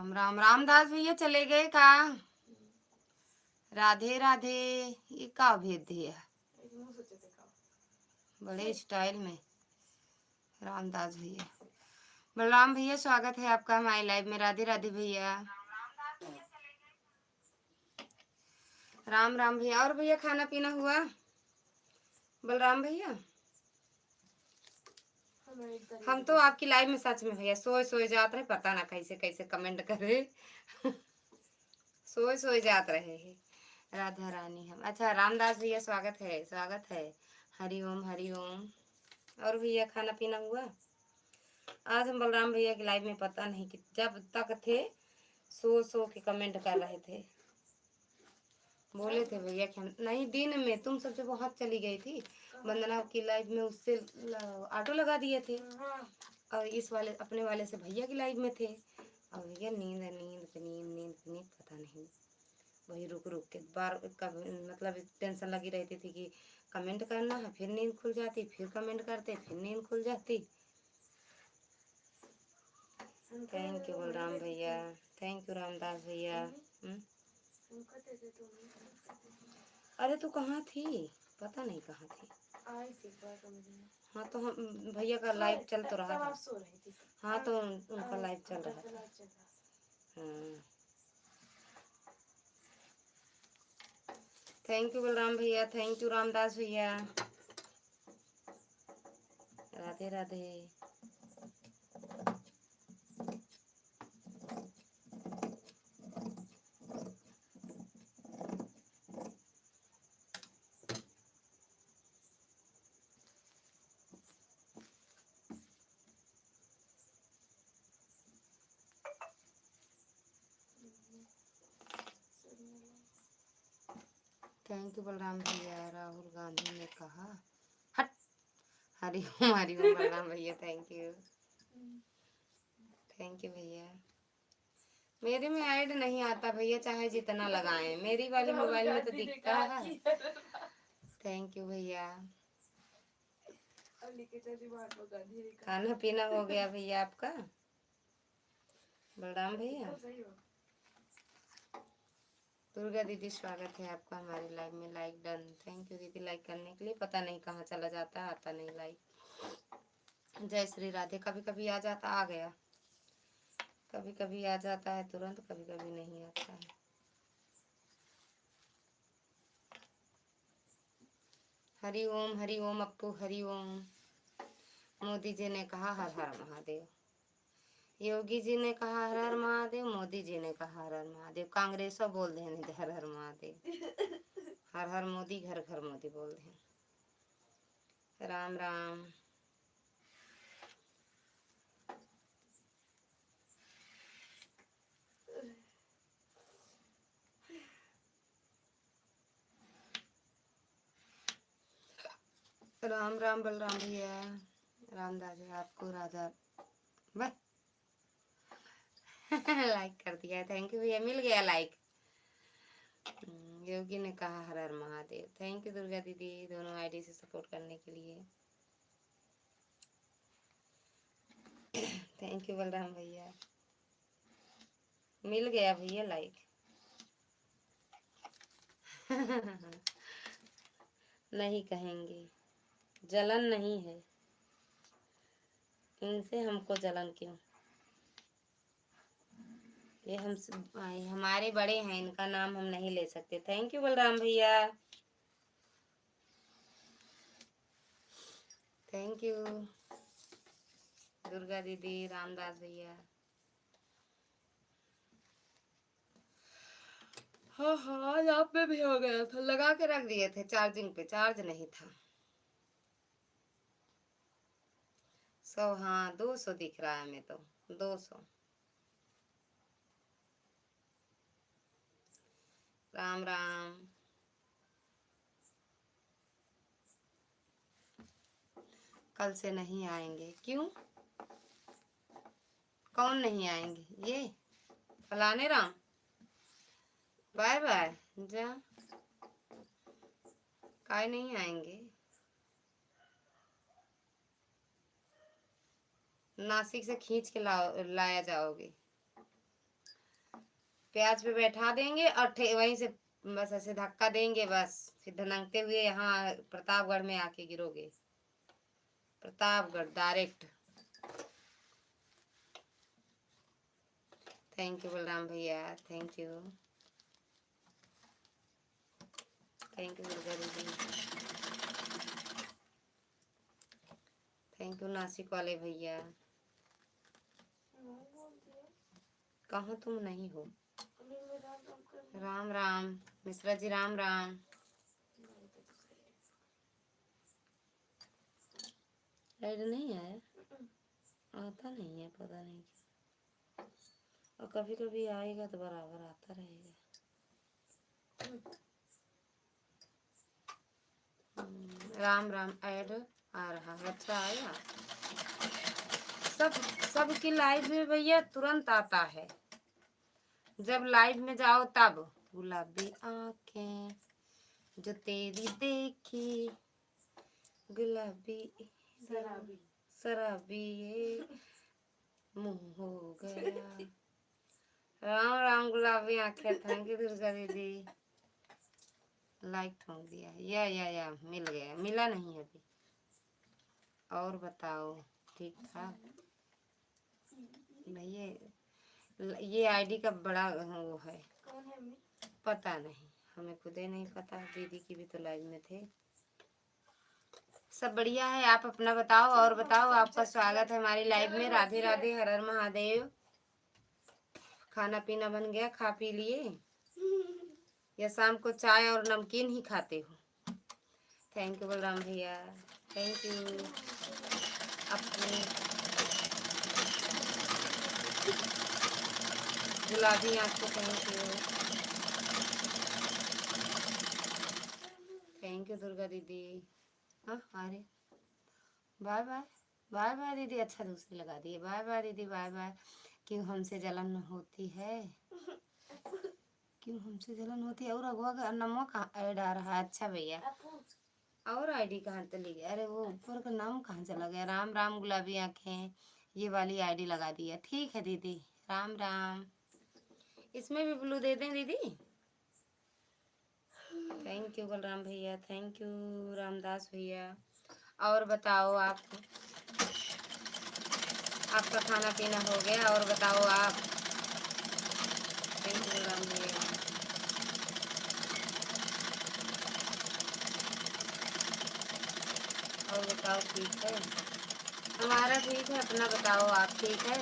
राम राम रामदास भैया चले गए का। राधे राधे। ये का भेज दिया बड़े स्टाइल में। रामदास भैया बलराम भैया स्वागत है आपका हमारी लाइव में। राधे राधे भैया। राम राम भैया। और भैया खाना पीना हुआ बलराम भैया? हम तो आपकी लाइव में सच में भैया सोए सोए जाते रहे, पता ना कैसे कैसे कमेंट करे सोए सोए जात रहे हैं। राधा रानी हम। अच्छा रामदास भैया स्वागत है स्वागत है। हरि ओम हरि ओम। और भैया खाना पीना हुआ? आज हम बलराम भैया की लाइव में पता नहीं कि जब तक थे सो सो के कमेंट कर रहे थे। बोले थे भैया कि हम नहीं, दिन में तुम सब जब वहाँ चली गई थी वंदना की लाइव में, उससे ऑटो लगा दिए थे और इस वाले अपने वाले से भैया की लाइव में थे। और भैया नींद नींद नींद नींद नींद पता नहीं, वही रुक रुक के बार मतलब टेंशन लगी रहती थी कि कमेंट करना है, फिर नींद खुल जाती, फिर कमेंट करते, फिर नींद खुल जाती। थैंक यू बलराम भैया, थैंक यू रामदास भैया। अरे तू कहाँ थी? पता नहीं कहाँ थी। हाँ तो हम भैया का लाइव चल तो रहा था। हाँ तो उनका लाइव चल रहा था। हाँ थैंक यू बलराम भैया, थैंक यू रामदास भैया। राधे राधे। थैंक यू बलराम भैया। राहुल गांधी ने कहा हट। हरि ओम बलराम भैया, थैंक यू भैया। मेरे में ऐड नहीं आता भैया, चाहे जितना लगाएं, मेरी वाली मोबाइल में तो दिखता है। थैंक यू भैया। खाना पीना हो गया भैया आपका बलराम भैया? दुर्गा दीदी स्वागत है आपका हमारी लाइव में। लाइक डन, थैंक यू दीदी लाइक करने के लिए। पता नहीं कहाँ चला जाता है, आता नहीं लाइक। जय श्री राधे। कभी कभी आ जाता, आ गया, कभी कभी आ जाता है तुरंत, कभी कभी नहीं आता है। हरि ओम अप्पू हरि ओम। मोदी जी ने कहा हर हर महादेव, योगी जी ने कहा हर हर महादेव, मोदी जी ने कहा हर हर महादेव, कांग्रेस बोल दे नहीं हर हर महादेव, हर हर मोदी घर घर मोदी बोल दे। राम राम। राम राम बलराम भैया। रामदास जी आपको राजा बस लाइक कर दिया, थैंक यू भैया, मिल गया लाइक। योगी ने कहा हर हर महादेव। थैंक यू दुर्गा दीदी, दोनों आईडी से सपोर्ट करने के लिए। थैंक यू बलराम भैया, मिल गया भैया लाइक। नहीं कहेंगे, जलन नहीं है इनसे, हमको जलन क्यों? ये हम हमारे बड़े हैं, इनका नाम हम नहीं ले सकते। थैंक यू बलराम भैया, थैंक यू दुर्गा दीदी, रामदास भैया। हाँ हाँ आज आप पे भी हो गया था, लगा के रख दिए थे चार्जिंग पे, चार्ज नहीं था। 100, हाँ 200 दिख रहा है हमें तो, 200। राम राम। कल से नहीं आएंगे, क्यों? कौन नहीं आएंगे? ये फलाने राम, बाय बाय जा, काय नहीं आएंगे? नासिक से खींच के लाया जाओगे। प्याज पे बैठा देंगे और वहीं से बस ऐसे धक्का देंगे, बस फिर धनकते हुए यहाँ प्रतापगढ़ में आके गिरोगे। Pratapgarh direct. Thank you Balram भैया, thank you, thank you Durga दीदी, थैंक यू नासिक वाले भैया। कहाँ तुम नहीं हो? राम राम मिश्रा जी, राम राम। लाइट नहीं आया, आता नहीं है, पता नहीं क्यों। और कभी कभी आएगा तो बराबर आता रहेगा। राम राम ऐड आ रहा है, अच्छा आया। सबकी लाइव में भैया तुरंत आता है, जब लाइव में जाओ तब। गुलाबी आंखें जो तेरी देखी, गुलाबी शराबी शराबी ये मुंह हो गया। राम राम गुलाबी आंखें, थैंक यू दुर्गा दीदी। लाइक ठोक दिया, या मिल गया, मिला नहीं अभी। और बताओ ठीक ठाक भैया? ये आईडी का बड़ा वो है, पता नहीं, हमें खुद ही नहीं पता। दीदी की भी तो लाइव में थे। सब बढ़िया है, आप अपना बताओ और बताओ। आपका स्वागत है हमारी लाइव में। राधे राधे, हर हर महादेव। खाना पीना बन गया, खा पी लिए, या शाम को चाय और नमकीन ही खाते हो? थैंक यू बलराम भैया, थैंक यू। अपने गुलाबी आंखों, thank you, thank you Durga दीदी। हाँ अरे बाय बाय, बाय बाय दीदी। अच्छा दूसरी लगा दिए, बाय बाय दीदी, बाय बाय। क्यों हमसे जलन होती है, क्यों हमसे जलन होती है? और अगवा का नमो कहाँ ऐड आ रहा है? अच्छा भैया, और आईडी कहाँ चली गई? अरे वो ऊपर का नाम कहाँ चला गया? राम राम गुलाबी आंखें, ये वाली आईडी लगा दी है। ठीक है दीदी, राम राम। इसमें भी ब्लू दे दें दीदी? थैंक यू बलराम भैया, थैंक यू रामदास भैया। और बताओ आप, आपका खाना पीना हो गया? और बताओ आप। थैंक यू बलराम भैया। और बताओ ठीक है? हमारा ठीक है, अपना बताओ आप ठीक है?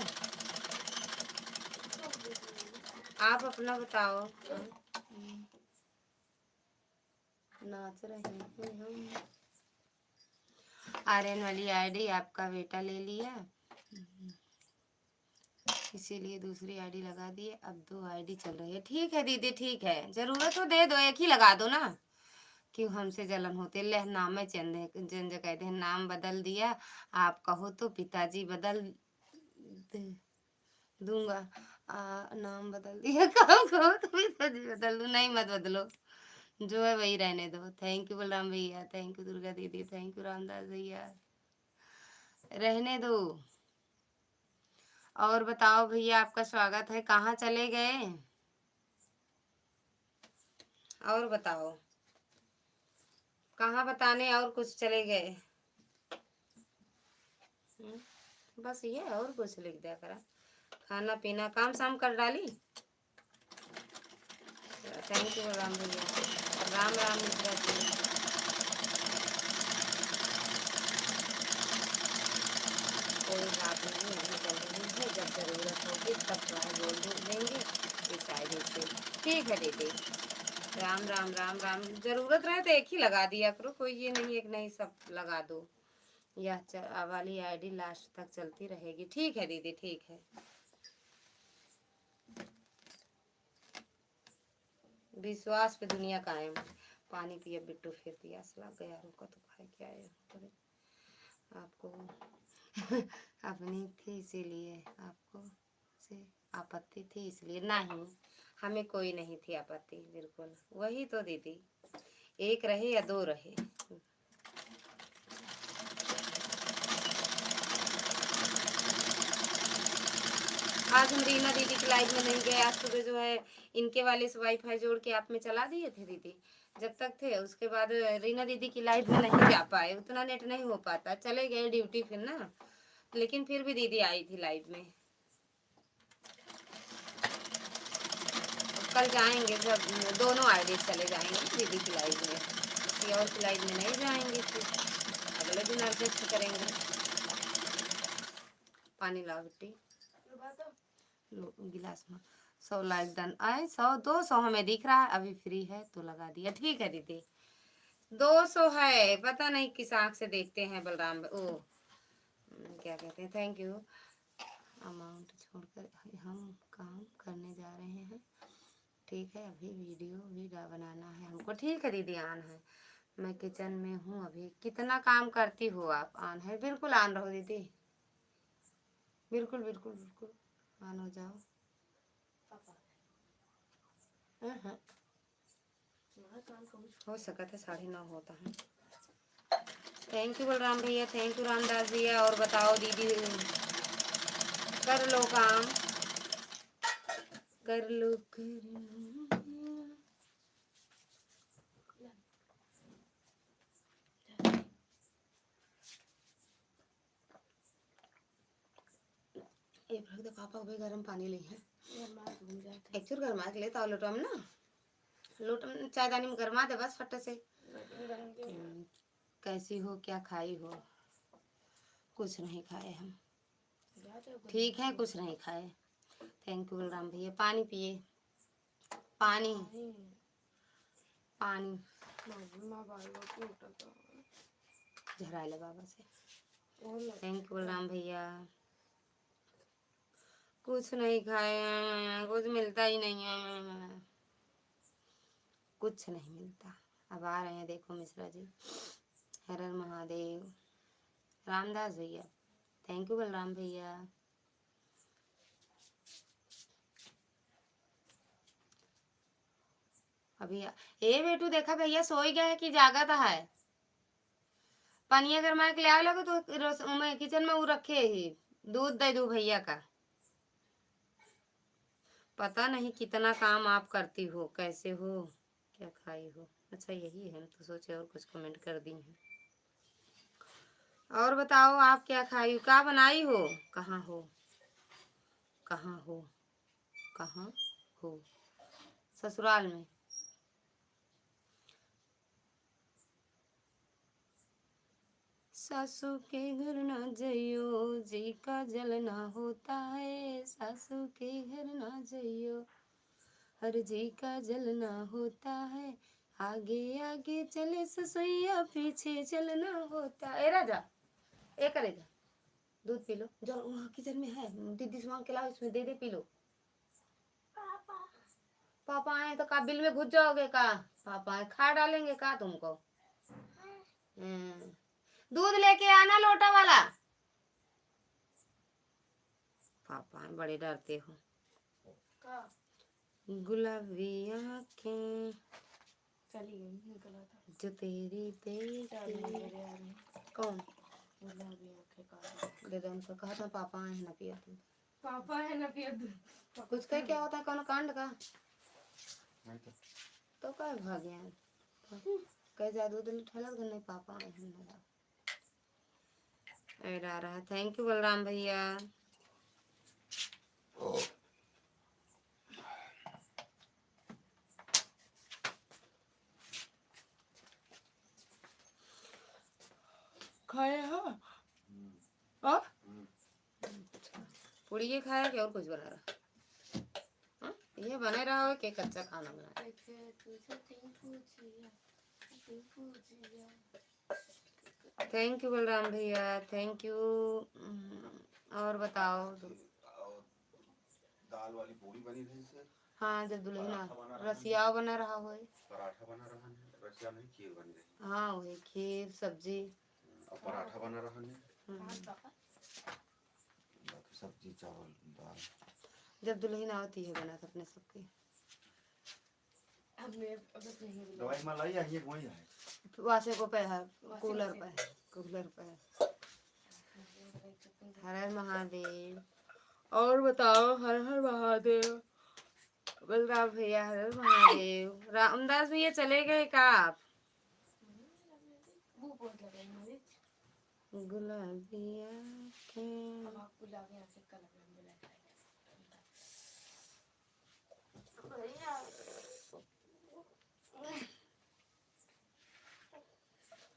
आप अपना बताओ। नाच रहे हैं हम। आर्यन वाली आईडी आपका बेटा ले लिया, इसीलिए दूसरी आईडी लगा दिए। अब 2 आईडी चल रही है। ठीक है दीदी, ठीक है, जरूरत हो दे दो, एक ही लगा दो ना। क्यों हमसे जलन होती? ले नाम में चंद कहते हैं, नाम बदल दिया। आप कहो तो पिताजी बदल दूंगा। नाम बदल दिया, कहो तो पिताजी बदल दूं। नहीं मत बदलो, जो है वही रहने दो। थैंक यू बलराम भैया, थैंक यू दुर्गा दीदी, थैंक यू रामदास भैया, रहने दो। और बताओ भैया, आपका स्वागत है। कहाँ चले गए? और बताओ, कहाँ बताने और कुछ चले गए? बस ये और कुछ लिख दिया करा। खाना पीना काम शाम कर डाली। थैंक यू राम भैया, राम राम मिश्रा जी। कोई बात नहीं, अभी चल रही है, जब जरूरत होगी तब ट्राई बोल देंगे इस आईडी से। ठीक है दीदी, राम राम राम राम। जरूरत रहे तो एक ही लगा दिया करो, कोई ये नहीं एक नहीं सब लगा दो। यह वाली आईडी लास्ट तक चलती रहेगी। ठीक है दीदी, ठीक है। विश्वास पे दुनिया कायम। पानी पिया बिट्टू, फिर प्यास लग गया, रुका तो खाए क्या है। आपको अपनी थी इसीलिए, आपको से आपत्ति थी इसलिए? नहीं, हमें कोई नहीं थी आपत्ति, बिल्कुल। वही तो दीदी, एक रहे या 2 रहे। आज हम रीना दीदी की लाइव में नहीं गए। आज सुबह जो है इनके वाले से वाईफाई जोड़ के आप में चला दिए थे दीदी, जब तक थे। उसके बाद रीना दीदी की लाइव में नहीं जा पाए, उतना नेट नहीं हो पाता, चले गए ड्यूटी फिर ना, लेकिन फिर भी दीदी आई थी लाइव में। कल जाएंगे सब, दोनों आईडी चले जाएंगे दीदी की लाइव में, किसी और की लाइव में नहीं जाएंगे, फिर अगले दिन एडजस्ट करेंगे। पानी लाओ बेटी, लो गिलास में। 100 लाइक डन आए, 100 200 हमें दिख रहा है, अभी फ्री है तो लगा दिया। ठीक है दीदी, 200 है, पता नहीं किस आँख से देखते हैं बलराम। ओ क्या कहते हैं, थैंक यू। अमाउंट छोड़कर हम काम करने जा रहे हैं। ठीक है, अभी वीडियो भी बनाना है हमको। ठीक है दीदी, ऑन है। मैं किचन में हूँ अभी। कितना काम करती हो आप? ऑन है, बिल्कुल ऑन रहो दीदी, बिल्कुल बिल्कुल बिल्कुल ऑन हो जाओ। हाँ हो सका था, 9:30 होता है। थैंक यू बलराम भैया, थैंक यू रामदास भैया। और बताओ दीदी, कर लो काम, कर लो एक रख दे पापा, भी गर्म पानी ले है एक्चुअल गरमा के ले, ताओ लोटा में ना, लोटा में चायदानी में गरमा दे बस फटे से। कैसी हो, क्या खाई हो? कुछ नहीं खाए हम, ठीक है, कुछ नहीं खाए। थैंक यू बलराम भैया। पानी पिए, पानी पानी झरा ले बाबा से। थैंक यू बलराम भैया। कुछ नहीं खाए, कुछ मिलता ही नहीं है, कुछ नहीं मिलता। अब आ रहे हैं, देखो मिश्रा जी। हर हर महादेव। रामदास भैया, थैंक यू बलराम भैया। अभी ए बेटू देखा भैया सो ही गया है कि जागता है? पानी अगर मैं ले आ लगे तो मैं किचन में वो रखे ही दूध दे दू भैया का। पता नहीं कितना काम आप करती हो, कैसे हो, क्या खाई हो? अच्छा यही है, हम तो सोचे और कुछ कमेंट कर दी हैं। और बताओ आप क्या खाई हो, क्या बनाई हो? कहाँ हो, कहाँ हो, कहाँ हो? ससुराल में। सासू के घर ना जइयो, जी का जलना होता है। सासू के घर ना जइयो, हर जी का जलना होता है। आगे आगे चले ससुइया, पीछे चलना होता है। ए राजा, ए करे जा, दूध पी लो, जाओ वहाँ किचन में है, दीदी से मांग के लाओ, इसमें दे दे, पी लो। पापा आए तो का बिल में घुस जाओगे का? पापा आए खा डालेंगे का तुमको? दूध लेके आना लोटा वाला। पापा बड़े डरते हो। गुलाबी आँखें चली गई, निकला था जो तेरी देखी। कौन? गुलाबी आँखें का दे दो उनको, कहा था पापा आए हैं ना पिया दूध। पापा है ना पिया दूध। कुछ का क्या होता है, कौन कांड का तो क्या भाग गया? कह जा दूध ठहरा नहीं, पापा आए हैं ना। ऐड आ रहा है। थैंक यू बलराम भैया। खाए हो और पूड़ी खाया कि और कुछ बना रहा? ये बने रहा हो कि कच्चा खाना बना? थैंक यू बलराम भैया, थैंक यू। और बताओ, दाल वाली पूरी बनी थी सर। हाँ जब दुल्हन रसिया बना रहा हो, पराठा बना रहा है, रसिया नहीं खीर बन रही। हाँ वही खीर सब्जी और पराठा बना रहा है, सब्जी चावल दाल। जब दुल्हन आती है बना अपने सबके। दवाई मलाई है, ये वही है वासे को पे है, कूलर पे, कूलर पे। हर हर महादेव। और बताओ। हर हर महादेव। बलराम भैया हर हर महादेव। रामदास भैया चले गए का आप? गुलाबी आँखें।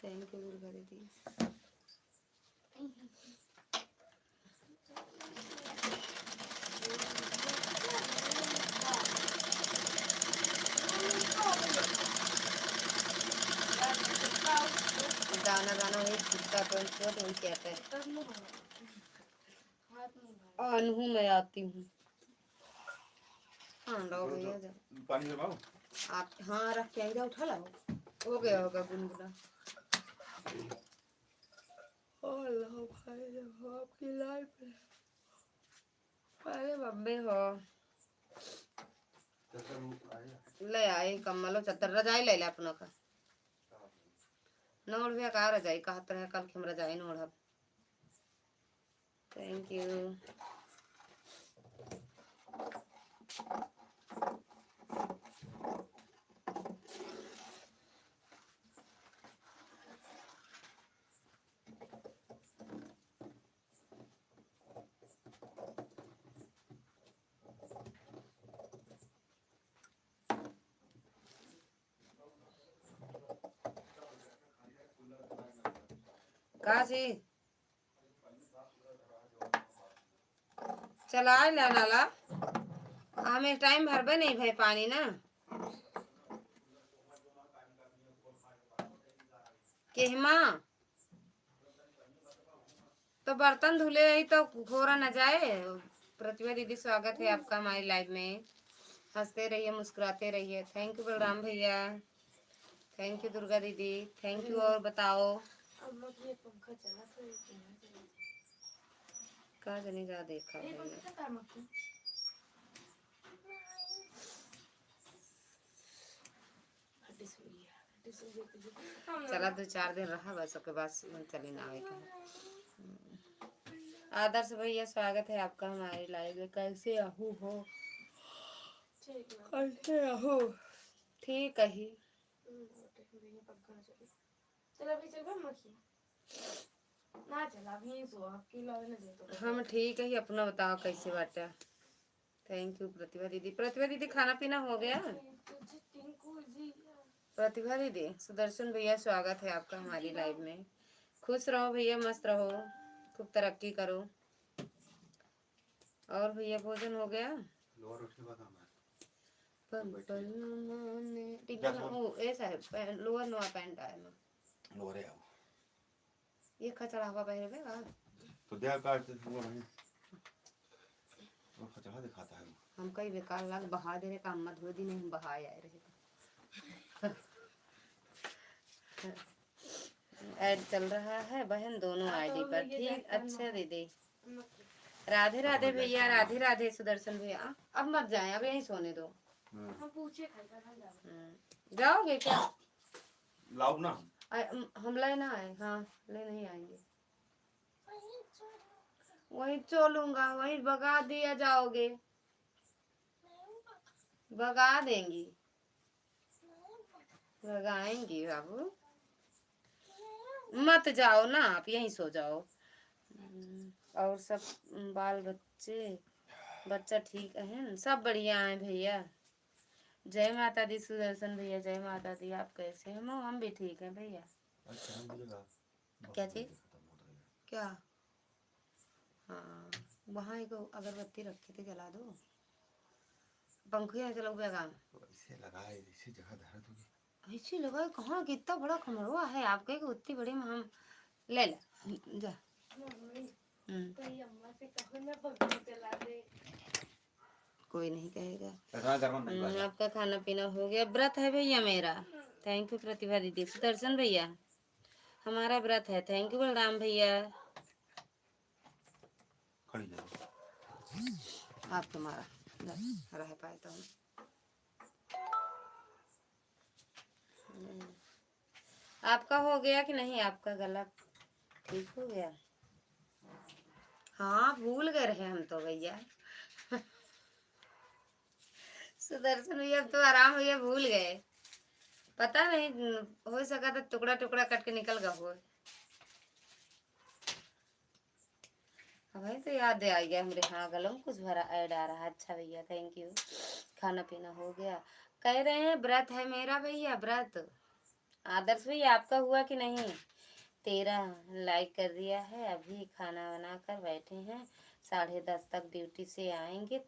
थैंक यू दुर्गा दीदी। गाना गाना वही छुट्टा तो वही कहते हैं। अनहू मैं आती हूँ। हाँ लो भैया जा। पानी लगाओ आप हाँ रख के आइए, उठा लाओ। हो गया होगा गुनगुना। अल्लाह भाई आपकी लाइफ अरे बब्बे हो ले आए कम्बलो चद्दर रजाई ले ले अपनों का नोड़ भी का रजाई कहत रहे कल हम रजाई नोड़ब। Thank you. कहा सी चला ला नाला हमें टाइम भरबे नहीं भाई पानी ना केहमा तो बर्तन धुले रही तो घोरा न जाए। प्रतिभा दीदी स्वागत है आपका हमारी लाइव में। हंसते रहिए मुस्कुराते रहिए। थैंक यू बलराम भैया। थैंक यू दुर्गा दीदी। Thank you. और बताओ कहा जनी जा देखा चला 2-4 दिन रहा बस उसके बाद चली ना आवे। आदर्श भैया स्वागत है आपका हमारी लाइव में। कैसे आहू हो? कैसे आहू? ठीक है ही हम ठीक है ही। अपना बताओ कैसे बाटा? थैंक यू प्रतिभा दीदी। प्रतिभा दीदी खाना पीना हो गया? प्रतिभा दीदी सुदर्शन भैया स्वागत है आपका हमारी लाइव में। खुश रहो भैया मस्त रहो खूब तरक्की करो। और भैया भोजन हो गया? ऐसा है लोअर नवा पैंट आया ना लोरे आओ ये खचड़ा हुआ पहले का तो देख काट वो नहीं वो खचड़ा दिखाता है। हम कई बेकार लाग बहा दे रहे काम मत हो दी नहीं बहाए आए रहे। ऐड चल रहा है बहन दोनों आईडी पर। ठीक अच्छा दीदी। राधे राधे भैया। राधे राधे सुदर्शन भैया। अब मत जाए अब यहीं सोने दो। जाओगे क्या? लाओ ना हम ले ना आए। हाँ ले नहीं आएंगे वही चलूंगा वही भगा दिया जाओगे। भगा देंगी भगाएंगी बाबू। मत जाओ ना आप यहीं सो जाओ। और सब बाल बच्चे बच्चा ठीक है सब बढ़िया है भैया। जय माता दी सुदर्शन भैया। जय माता दी। आप कैसे हैं? हम भी ठीक हैं भैया। क्या चीज क्या? हाँ वहाँ एक अगरबत्ती रखी थी जला दो। पंखे यहाँ चलाओ बेगा ऐसे लगाए इसी जगह दर्द होगी ऐसी लगा कहाँ कितना बड़ा खमरुआ है आपके को उतनी बड़ी में हम ले ले जा। कोई नहीं कहेगा। आपका खाना पीना हो गया? व्रत है भैया मेरा। थैंक यू प्रतिभा दीदी। सुदर्शन भैया हमारा व्रत है। थैंक यू बलराम भैया। आप तुम्हारा रह पाए तो आपका हो गया कि नहीं? आपका गला ठीक हो गया? हाँ भूल गए रहे हम तो भैया। सुदर्शन भैया अब तो आराम भैया भूल गए, पता नहीं हो सका तो टुकड़ा टुकड़ा कट के निकल गया हो। भाई तो याद आ गया हमरे, हाँ गलों कुछ भरा ऐड आ रहा है। अच्छा भैया थैंक यू। खाना पीना हो गया, कह रहे हैं व्रत है मेरा भैया व्रत। आदर्श भैया आपका हुआ कि नहीं? 13 लाइक कर दिया है। अभी खाना बना कर बैठे हैं, 10:30 तक ड्यूटी से आएंगे।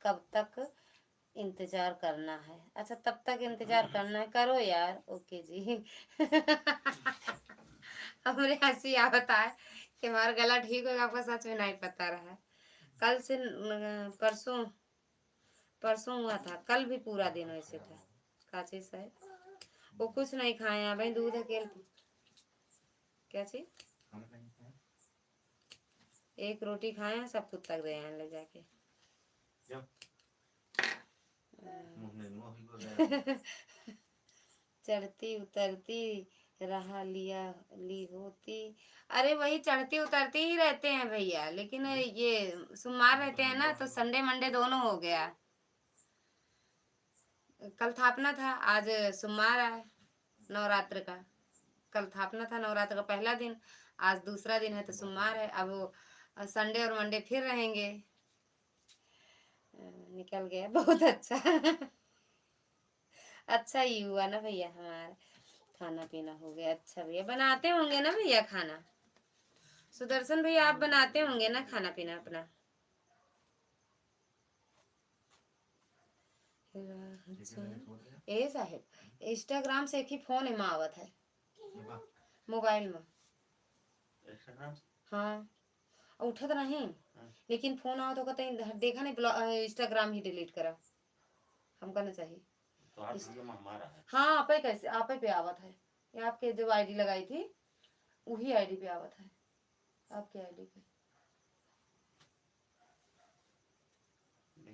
कब तक इंतजार करना है? अच्छा तब तक इंतजार करना है, करो यार। ओके जी। अब मुझे हंसी आता है कि हमारा गला ठीक होगा, आपका सच में नहीं पता रहा। कल से परसों परसों हुआ था, कल भी पूरा दिन वैसे था। काची से वो कुछ नहीं खाए हैं भाई, दूध अकेले। क्या चीज? एक रोटी खाए हैं, सब कुछ तक दे हैं ले जाके। चढ़ती उतरती रहा लिया ली होती। अरे वही चढ़ती उतरती ही रहते हैं भैया, लेकिन ये सोमवार रहते हैं ना, तो संडे मंडे दोनों हो गया। कल थापना था, आज सोमवार है नवरात्र का। कल थापना था नवरात्र का पहला दिन, आज दूसरा दिन है तो सोमवार है। अब वो संडे और मंडे फिर रहेंगे। निकल गया बहुत अच्छा। अच्छा ही हुआ ना भैया, हमारा खाना पीना हो गया। अच्छा भैया बनाते होंगे ना भैया खाना? सुदर्शन भैया आप बनाते होंगे ना खाना पीना अपना? ए साहेब इंस्टाग्राम से एक ही फोन है आवत है मोबाइल में। हाँ उठत नहीं, लेकिन फोन आओ तो कहते हैं देखा नहीं, इंस्टाग्राम ही डिलीट करा। हम करना चाहिए तो हाँ आप ही कैसे आप ही पे आवत है, ये आपके जो आईडी लगाई थी वही आईडी पे आवत है, आपके आईडी पे।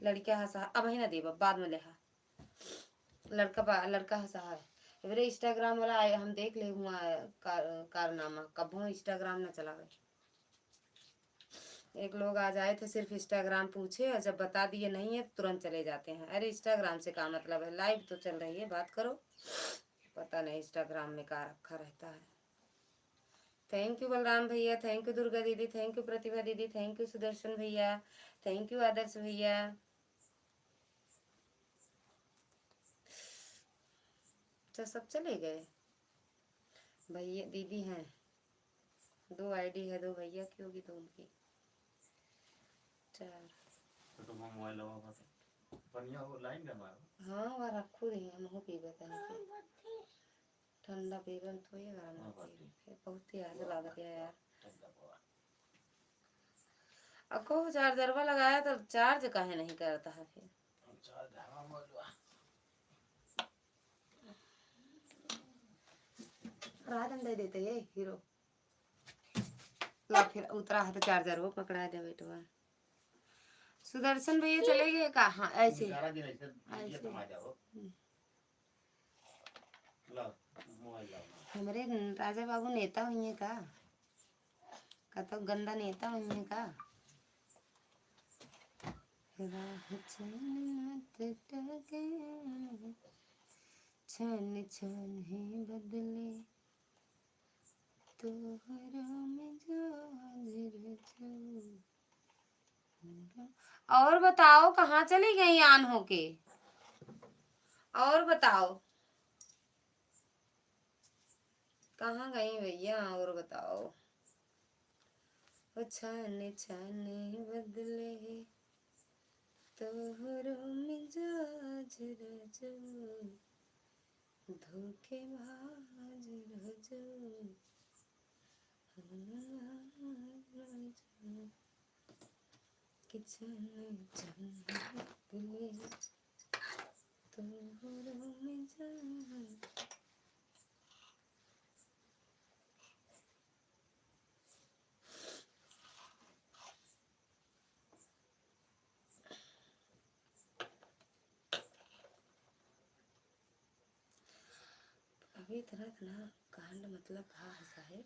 लड़का हंसा अब ही ना दे बाद में लेहा। लड़का हंसा है मेरे इंस्टाग्राम वाला हम देख ले हुआ कारनामा कब हो इंस्टाग्राम ना चलावे। एक लोग आज आए थे सिर्फ इंस्टाग्राम पूछे, और जब बता दिए नहीं है तुरंत चले जाते हैं। अरे इंस्टाग्राम से क्या मतलब है, लाइव तो चल रही है, बात करो। पता नहीं इंस्टाग्राम में क्या रखा रहता है। थैंक यू बलराम भैया, थैंक यू दुर्गा दीदी, थैंक यू प्रतिभा दीदी, थैंक यू सुदर्शन भैया, थैंक यू आदर्श भैया। तो सब चले गए भैया दीदी हैं, 2 आईडी है, 2 भैया की होगी तो उनकी 4। तो मोबाइल पनिया वो लाइन का मारो। हाँ वह रखू रही हम हो पीबे तनी ठंडा पीबे तो ये गरम पीबे बहुत ही आज लागत है यार। अको चार्जरवा लगाया तो चार्ज काहे नहीं करता है फिर? रात दे देते ये हीरो ला, फिर उतरा है तो चार्जर वो पकड़ा दे बेटवा। सुदर्शन भैया चले गए का? हाँ ऐसे हमारे राजा बाबू नेता हुई है का तो गंदा नेता हुई है का? छन छन है बदले तोहरा में और बताओ कहाँ चली गई आन होके? और बताओ कहाँ गई भैया, और बताओ। छाने छाने बदले तोहरो मिजाज रजो धोखेबाज रजो कि छाने छाने बदले तोहरो मिजाज। अभी इतना इतना कांड मतलब था साहेब।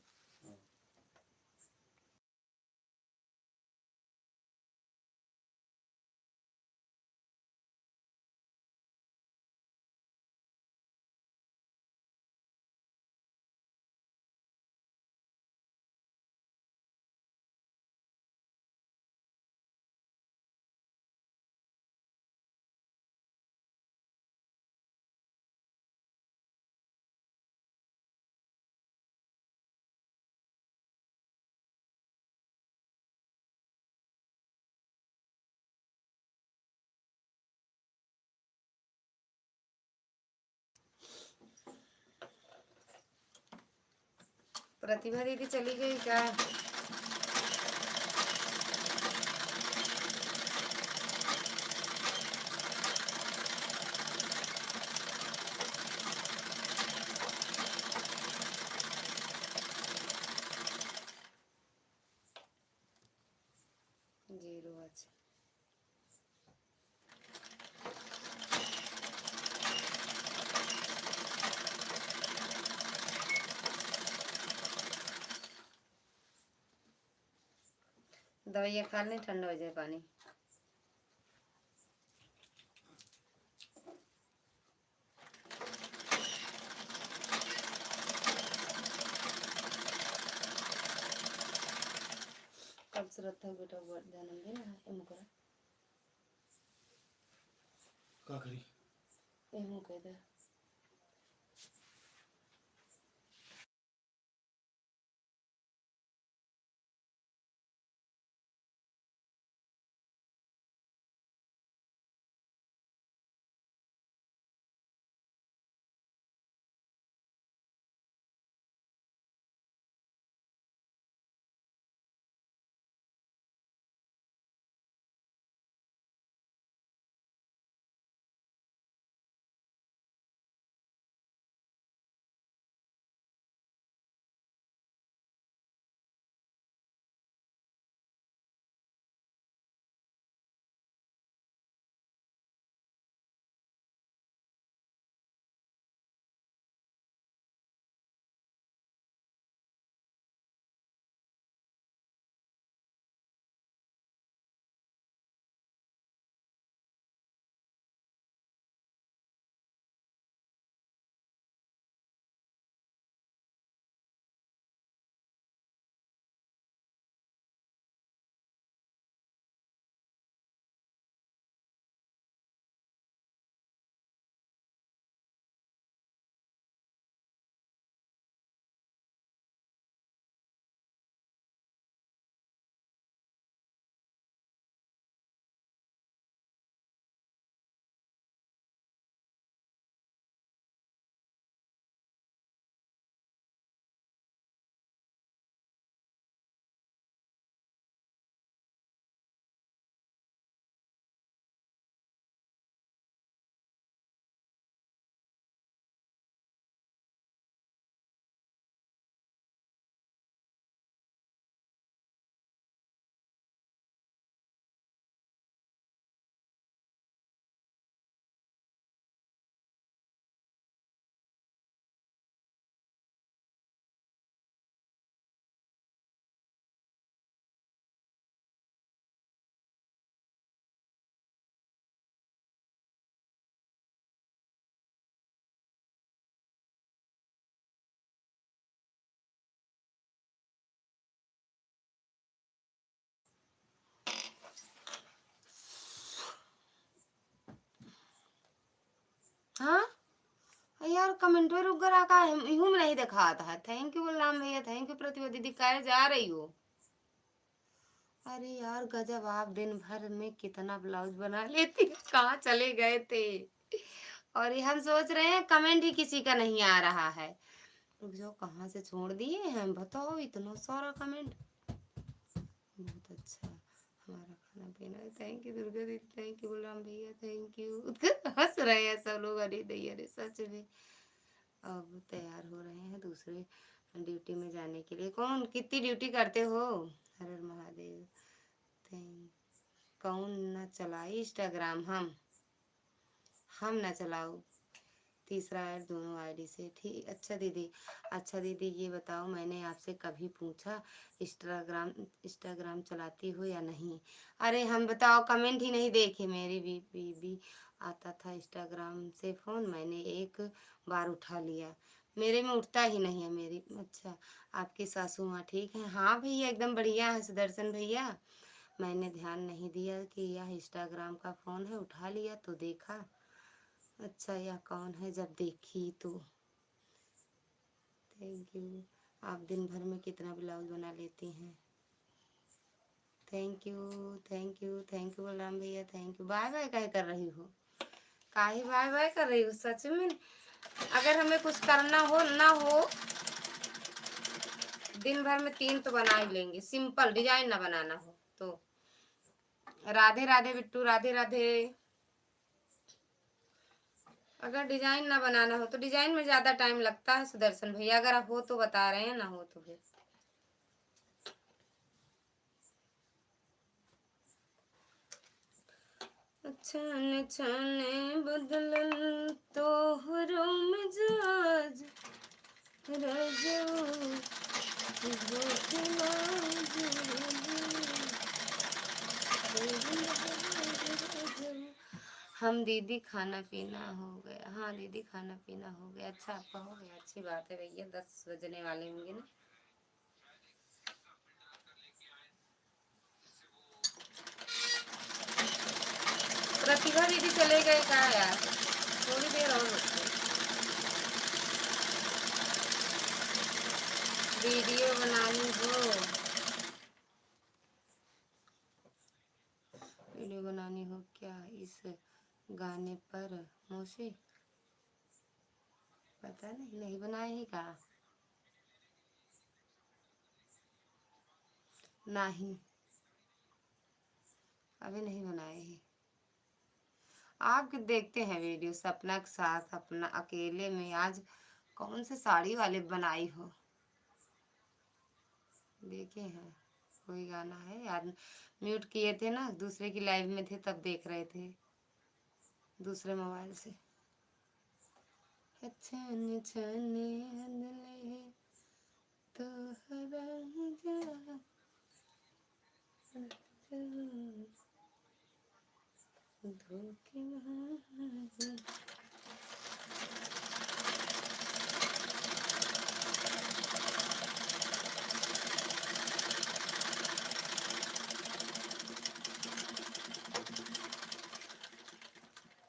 प्रतिभा दीदी चली गई क्या? जीरो। अच्छा दवाइयाँ खा लें, ठंडा हो जाए पानी। कब श्रद्धा बेटा जन्मदिन है मुकरा का करी एमो कह दे। हाँ यार कमेंट में रुक कर आका यूं नहीं दिखा था। थैंक यू बलराम भैया, थैंक यू प्रतिभा दीदी। कहे जा रही हो? अरे यार गजब, आप दिन भर में कितना ब्लाउज बना लेती हो? कहाँ चले गए थे? और ये हम सोच रहे हैं कमेंट ही किसी का नहीं आ रहा है। रुक जाओ, कहाँ से छोड़ दिए हैं बताओ, इतना सारा कमेंट। बहुत अच्छा, हमारा खाना पीना। थैंक यू दुर्गा दीदी, थैंक यू बलराम भैया, थैंक यू। हंस रहे हैं सब लोग। अरे दैया, अरे सच में। अब तैयार हो रहे हैं दूसरे ड्यूटी में जाने के लिए। कौन कितनी ड्यूटी करते हो? हर हर महादेव। थैंक। कौन न चलाई इंस्टाग्राम? हम ना चलाओ। तीसरा ऐड दोनों आईडी से, ठीक। अच्छा दीदी, अच्छा दीदी ये बताओ, मैंने आपसे कभी पूछा इंस्टाग्राम इंस्टाग्राम चलाती हो या नहीं? अरे हम बताओ, कमेंट ही नहीं देखे। मेरी बीबी आता था इंस्टाग्राम से फ़ोन, मैंने एक बार उठा लिया, मेरे में उठता ही नहीं है मेरी। अच्छा, आपकी सासू माँ ठीक है? हाँ भैया एकदम बढ़िया है सुदर्शन भैया। मैंने ध्यान नहीं दिया कि यह इंस्टाग्राम का फ़ोन है, उठा लिया तो देखा। अच्छा यह कौन है जब देखी तो। Thank you. आप दिन भर में कितना ब्लाउज बना लेती हैं? Thank you, thank you, thank you Balram भैया, थैंक यू। बाय बाय कहे कर रही हो? काहे बाय बाय कर रही हो सच में? अगर हमें कुछ करना हो ना हो दिन भर में 3 तो बना ही लेंगे, सिंपल डिजाइन ना बनाना हो तो। राधे राधे बिट्टू, राधे राधे। अगर डिजाइन ना बनाना हो तो डिजाइन में ज्यादा टाइम लगता है सुदर्शन भैया, अगर हो तो बता रहे हैं, ना हो तो फिर छाने छाने बदलन तोहरो मिजाज रजो हम दीदी खाना पीना हो गया। हाँ दीदी खाना पीना हो गया। अच्छा आपका हो गया, अच्छी बात है भैया, 10 बजने वाले होंगे ना। प्रतिभा दीदी चले गए कहा यार, थोड़ी देर और रुको। वीडियो बनानी हो, वीडियो बनानी हो क्या इस गाने पर मुझे पता नहीं, नहीं बनाए ही का नहीं, अभी नहीं बनाए हैं। आप देखते हैं वीडियो सपना के साथ अपना अकेले में, आज कौन से साड़ी वाले बनाई हो, देखे हैं कोई गाना है यार, म्यूट किए थे ना, दूसरे की लाइव में थे तब देख रहे थे दूसरे मोबाइल से। छाने छाने बदले तोहरा मिजाज धोखेबाज।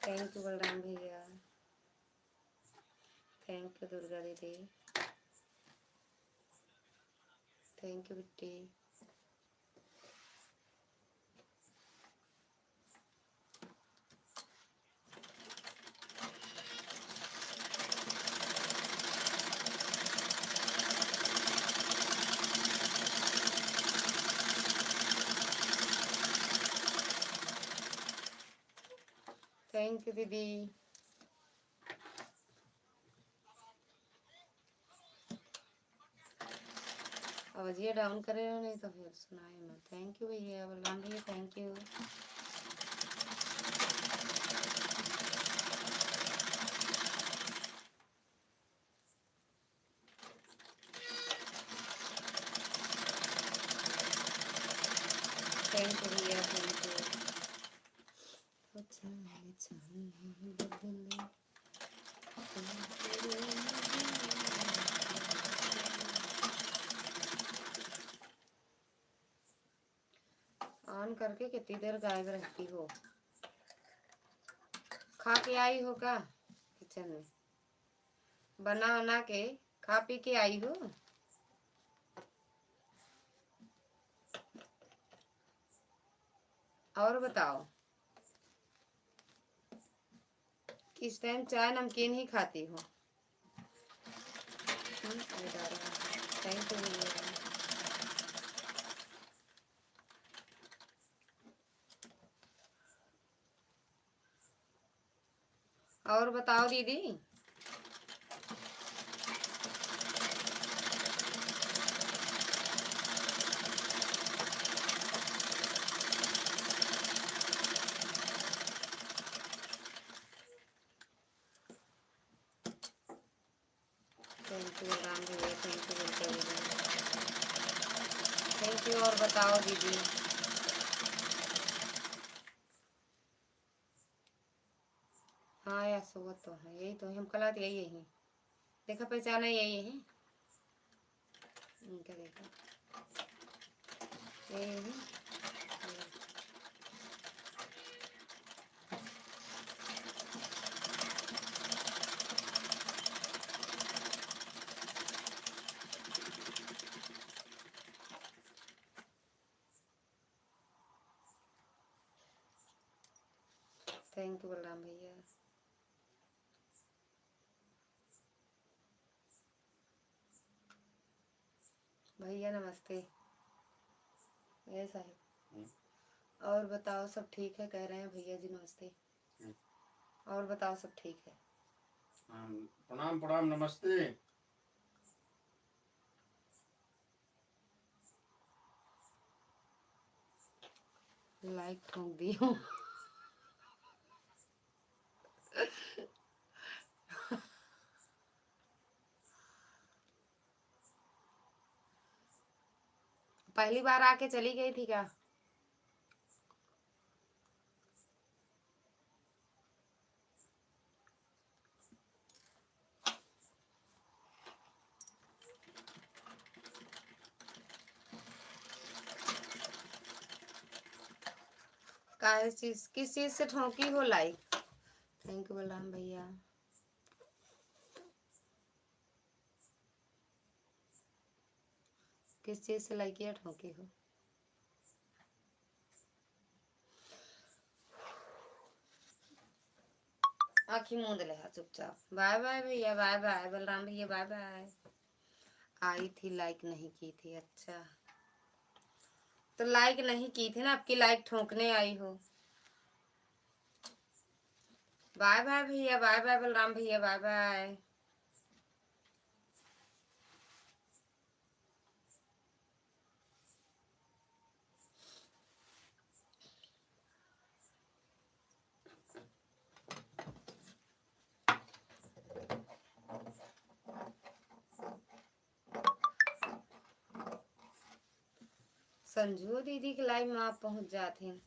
थैंक यू बलराम भैया, थैंक यू दुर्गा दीदी, thank you Bitti. Thank you दीदी। आवाज़िए डाउन करे हो नहीं तो फिर सुनाए मैं। थैंक यू भैया बलराम भैया, थैंक यू। थैंक यू भैया, थैंक यू। छाने छाने बदले ऑन करके कितनी देर गायब रहती हो, खा के आई हो का किचन में, बना बना के खा पी के आई हो। और बताओ किस टाइम चाय नमकीन ही खाती हो। थैंक यू भैया। और बताओ दीदी, थैंक यू राम भैया, थैंक यू बिल्कुल भैया, थैंक यू। और बताओ दीदी, हाँ यार वो तो है, यही तो है, हम कल यही है, देखा पहचाना यही है, क्या देखा यही है। थैंक यू बलराम भैया। भैया नमस्ते। ये साहिब हम्म। और बताओ सब ठीक है, कह रहे हैं भैया जी नमस्ते। और बताओ सब ठीक है। प्रणाम प्रणाम नमस्ते। लाइक ठोक दी हूँ। पहली बार आके चली गई थी क्या? किस चीज से ठोकी हो लाइक? थैंक यू बलराम भैया। किस चीज से लाइक किया ठोकी हो? आँखी मूंद ले चुपचाप। बाय बाय भैया, बाय बाय बलराम भैया, बाय बाय। आई थी लाइक नहीं की थी, अच्छा तो लाइक नहीं की थी ना, आपकी लाइक ठोकने आई हो। बाय बाय भैया, बाय बाय बलराम भैया, बाय बाय। संजू दीदी के लाइव में आप पहुंच जाते हैं।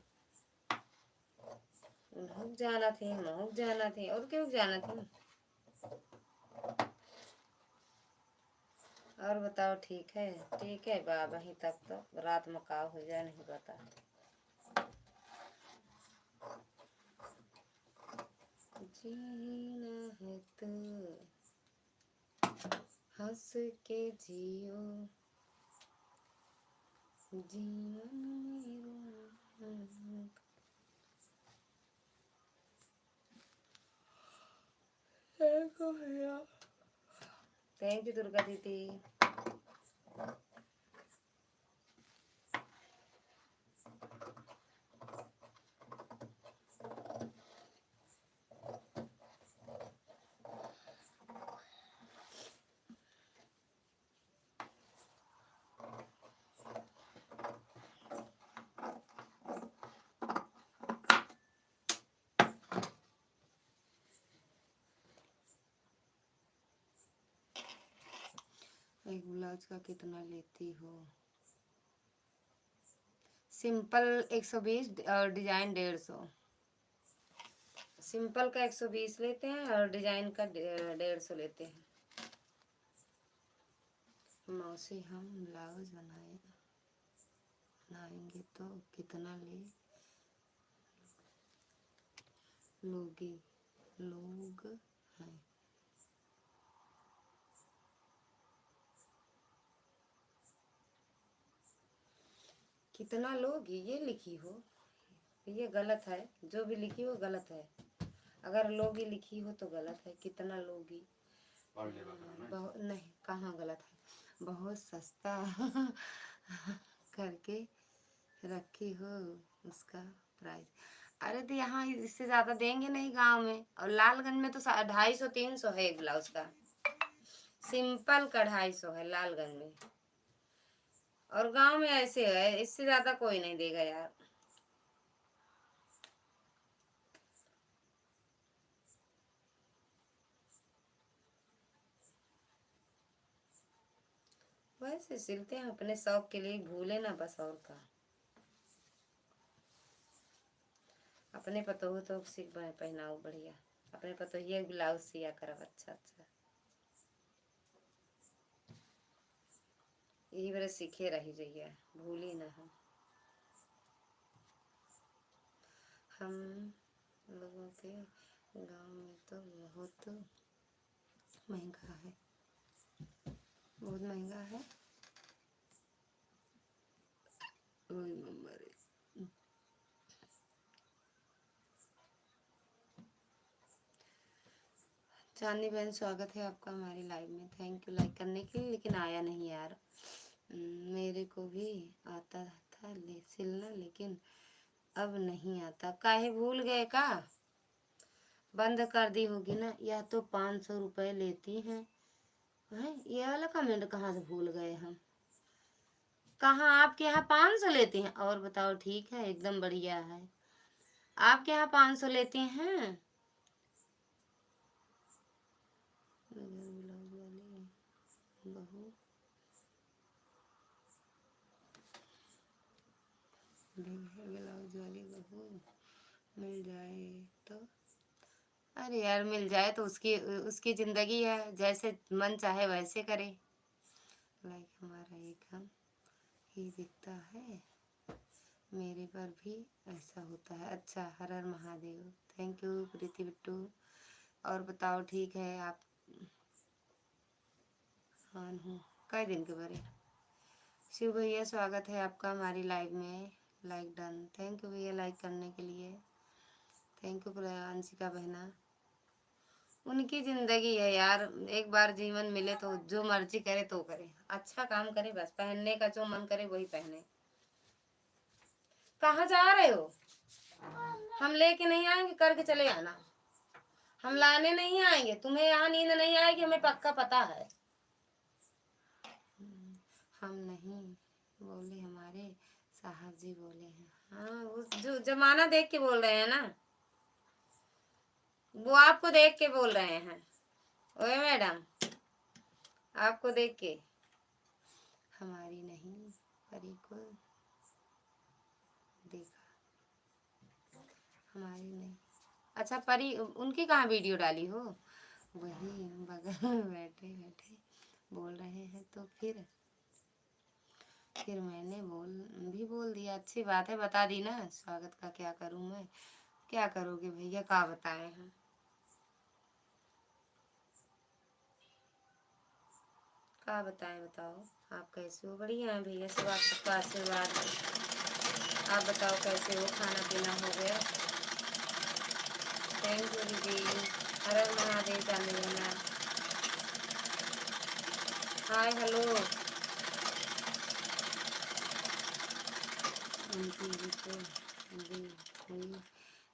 महक जाना थे, महक जाना थे, और क्यों जाना थे? और बताओ ठीक है? ठीक है बा, वहीं तक तो रात में का हो जाए नहीं पता। जीना है तो हंस के जियो, जीवन मेरा। थैंक यू दुर्गा दीदी। एक ब्लाउज का कितना लेती हो? सिंपल 120 और डिजाइन 150। सिंपल का 120 लेते हैं और डिजाइन का 150 लेते हैं। मौसी हम ब्लाउज बनाएंगे तो कितना लोग हैं? कितना लोगी ये लिखी हो, ये गलत है। जो भी लिखी हो गलत है। अगर लोगी लिखी हो तो गलत है। कितना लोगी बहुत नहीं, कहाँ गलत है। बहुत सस्ता करके रखी हो उसका प्राइस। अरे तो यहाँ इससे ज्यादा देंगे नहीं गांव में, और लालगंज में तो 250-300 है एक ब्लाउज का। सिंपल का 250 है लालगंज में, और गांव में ऐसे है, इससे ज्यादा कोई नहीं देगा यार। वैसे सिलते हैं अपने शौक के लिए, भूले ना बस, और का। अपने पतो हो तो सीख पहनाओ बढ़िया। अपने पतो ये ब्लाउज सिया करब अच्छा अच्छा। यही बार सीखे रही जाइए, भूली ना हम लोगों के गांव में तो बहुत महंगा है, बहुत महंगा है। वही नंबर है। चांदनी बहन स्वागत है आपका हमारी लाइव में। थैंक यू लाइक करने के लिए, लेकिन आया नहीं यार। मेरे को भी आता था सिलना, लेकिन अब नहीं आता। काहे भूल गए का? बंद कर दी होगी ना। या तो 500 रुपये लेती हैं। ये वाला कमेंट कहाँ से भूल गए हम? कहाँ आपके यहाँ 500 लेती हैं? और बताओ, ठीक है, एकदम बढ़िया है। आपके यहाँ 500 लेती हैं? बहू ब्लाउज वाली बहू मिल जाए तो। अरे यार, मिल जाए तो उसकी उसकी जिंदगी है, जैसे मन चाहे वैसे करे। लाइक हमारा एक हम ही दिखता है, मेरे पर भी ऐसा होता है। अच्छा, हर हर महादेव। थैंक यू प्रीति बिट्टू। और बताओ, ठीक है आप? हाँ हूँ। कई दिन के बारे। शिव भैया, स्वागत है आपका हमारी लाइव में। Like done. थैंक यू भैया लाइक करने के लिए। थैंक यू अंशिका बहना। उनकी जिंदगी है यार, एक बार जीवन मिले तो जो मर्जी करे तो करे, अच्छा काम करे, बस पहनने का जो मन करे वही पहने। कहाँ जा रहे हो? हम लेके नहीं आएंगे, करके चले आना। हम लाने नहीं आएंगे, तुम्हें यहाँ नींद नहीं आएगी, हमें पक्का पता है। हम नहीं बोले, हमारे साहब जी बोले हैं। हाँ, वो जो जमाना देख के बोल रहे हैं ना, वो आपको देख के बोल रहे हैं। ओए मैडम, आपको देख के। हमारी नहीं, परी को देखा। हमारी नहीं। अच्छा, परी उनकी कहाँ वीडियो डाली हो? वही बगल में बैठे बैठे बोल रहे हैं, तो फिर मैंने बोल दिया। अच्छी बात है, बता दी ना। स्वागत का क्या करूं मैं? क्या करोगे भैया, क्या बताएं हम? क्या बताएं, बताओ। आप कैसे हो? बढ़िया है भैया, सब आप सबका आशीर्वाद है। आप बताओ कैसे हो? खाना पीना हो गया? थैंक यू दीदी। हर हर महादेव। जाने देना। Hi hello. उनकी भी तो दी हुई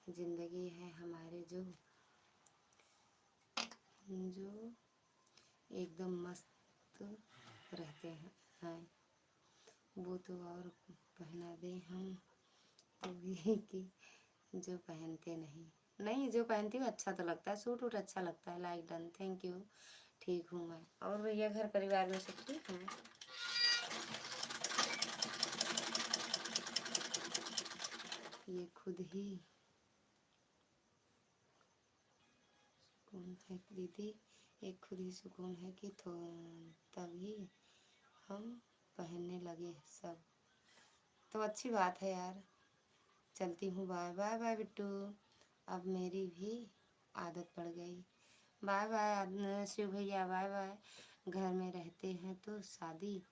जिंदगी है, हमारे जो एकदम मस्त रहते हैं। वो तो और पहना दे हम तो भी कि जो पहनते नहीं, जो पहनती हूँ अच्छा तो लगता है, सूट वूट अच्छा लगता है। Like done. Thank you. ठीक हूँ मैं। और भैया, घर परिवार में सब ठीक है? ये खुद ही सुकून है दीदी, एक खुद ही सुकून है कि तभी हम पहनने लगे सब। तो अच्छी बात है यार। चलती हूँ, बाय बाय बाय बिट्टू। अब मेरी भी आदत पड़ गई। बाय बाय शिव भैया, बाय बाय। घर में रहते हैं तो साड़ी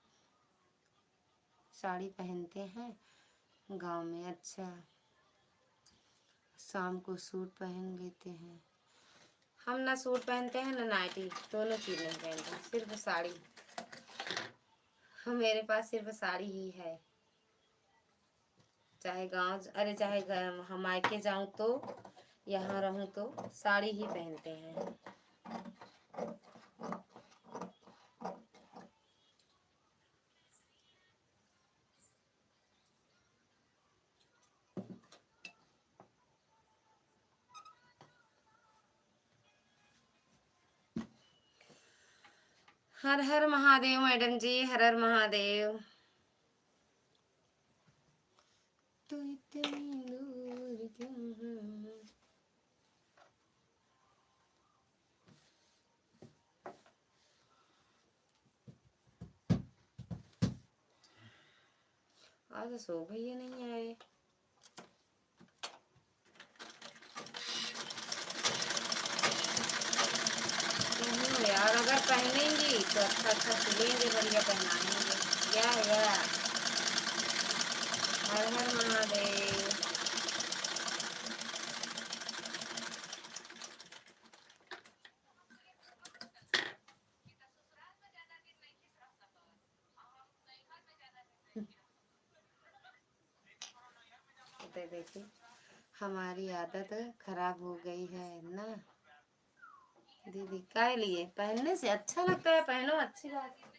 पहनते हैं, गांव में। अच्छा, शाम को सूट पहन लेते हैं। हम ना सूट पहनते हैं ना नाइटी, दोनों चीज़ नहीं पहनते, सिर्फ साड़ी। मेरे पास सिर्फ साड़ी ही है। चाहे गांव, अरे चाहे हम मायके जाऊं तो, यहाँ रहूं तो साड़ी ही पहनते हैं। हर हर महादेव मैडम जी, हर हर महादेव। तो इतनी दूर क्यों है? आज सो भैया नहीं आए। यार, अगर पहनेंगी तो अच्छा अच्छा सिलेंगे, बढ़िया पहनाएंगे। या हर हर महादेव। अरे देखिए हमारी आदत खराब हो गई है ना दीदी। काय लिए पहनने से अच्छा लगता है, पहनो, अच्छी बात है।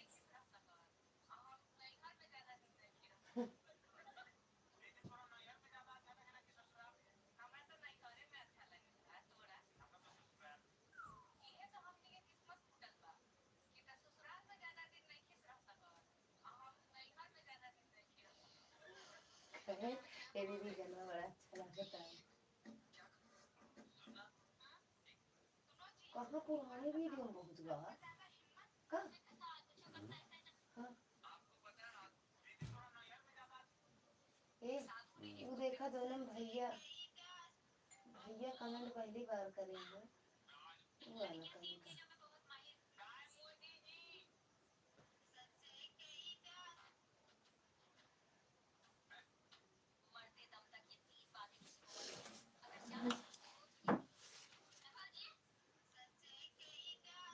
ये दीदी गला बड़ा अच्छा लगता है। कहाँ पुरानी वीडियो में बहुत बार कहाँ हाँ ए वो देखा दोनों भैया भैया कमेंट पहली बार करेंगे वो वाला कमेंट।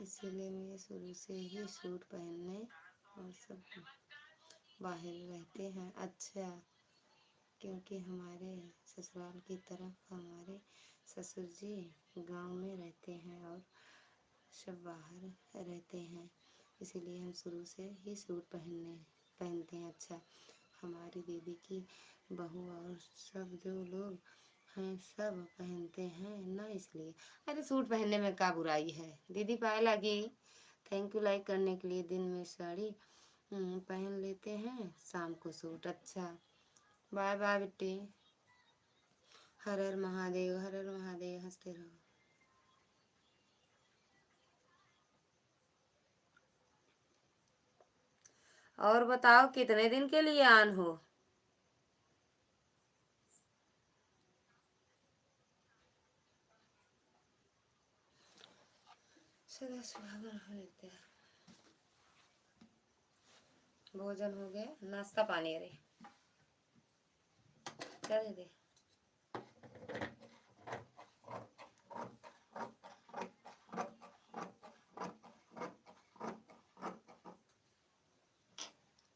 इसीलिए मैं शुरू से ही सूट पहनने और सब बाहर रहते हैं। अच्छा क्योंकि हमारे ससुराल की तरफ हमारे ससुर जी गांव में रहते हैं और सब बाहर रहते हैं, इसीलिए हम शुरू से ही सूट पहनते हैं। अच्छा हमारी दीदी की बहू और सब जो लोग हैं सब पहनते हैं ना, इसलिए। अरे सूट पहनने में क्या बुराई है दीदी। पाए लगी थैंक यू लाइक करने के लिए। दिन में साड़ी पहन लेते हैं, शाम को सूट। अच्छा बाय बाय बेटी। हर हर महादेव, हर हर महादेव। हंसते रहो। और बताओ कितने दिन के लिए आन हो। सदा सुहागन हो लेते हैं। भोजन हो गया, नाश्ता पानी। अरे क्या दे दे।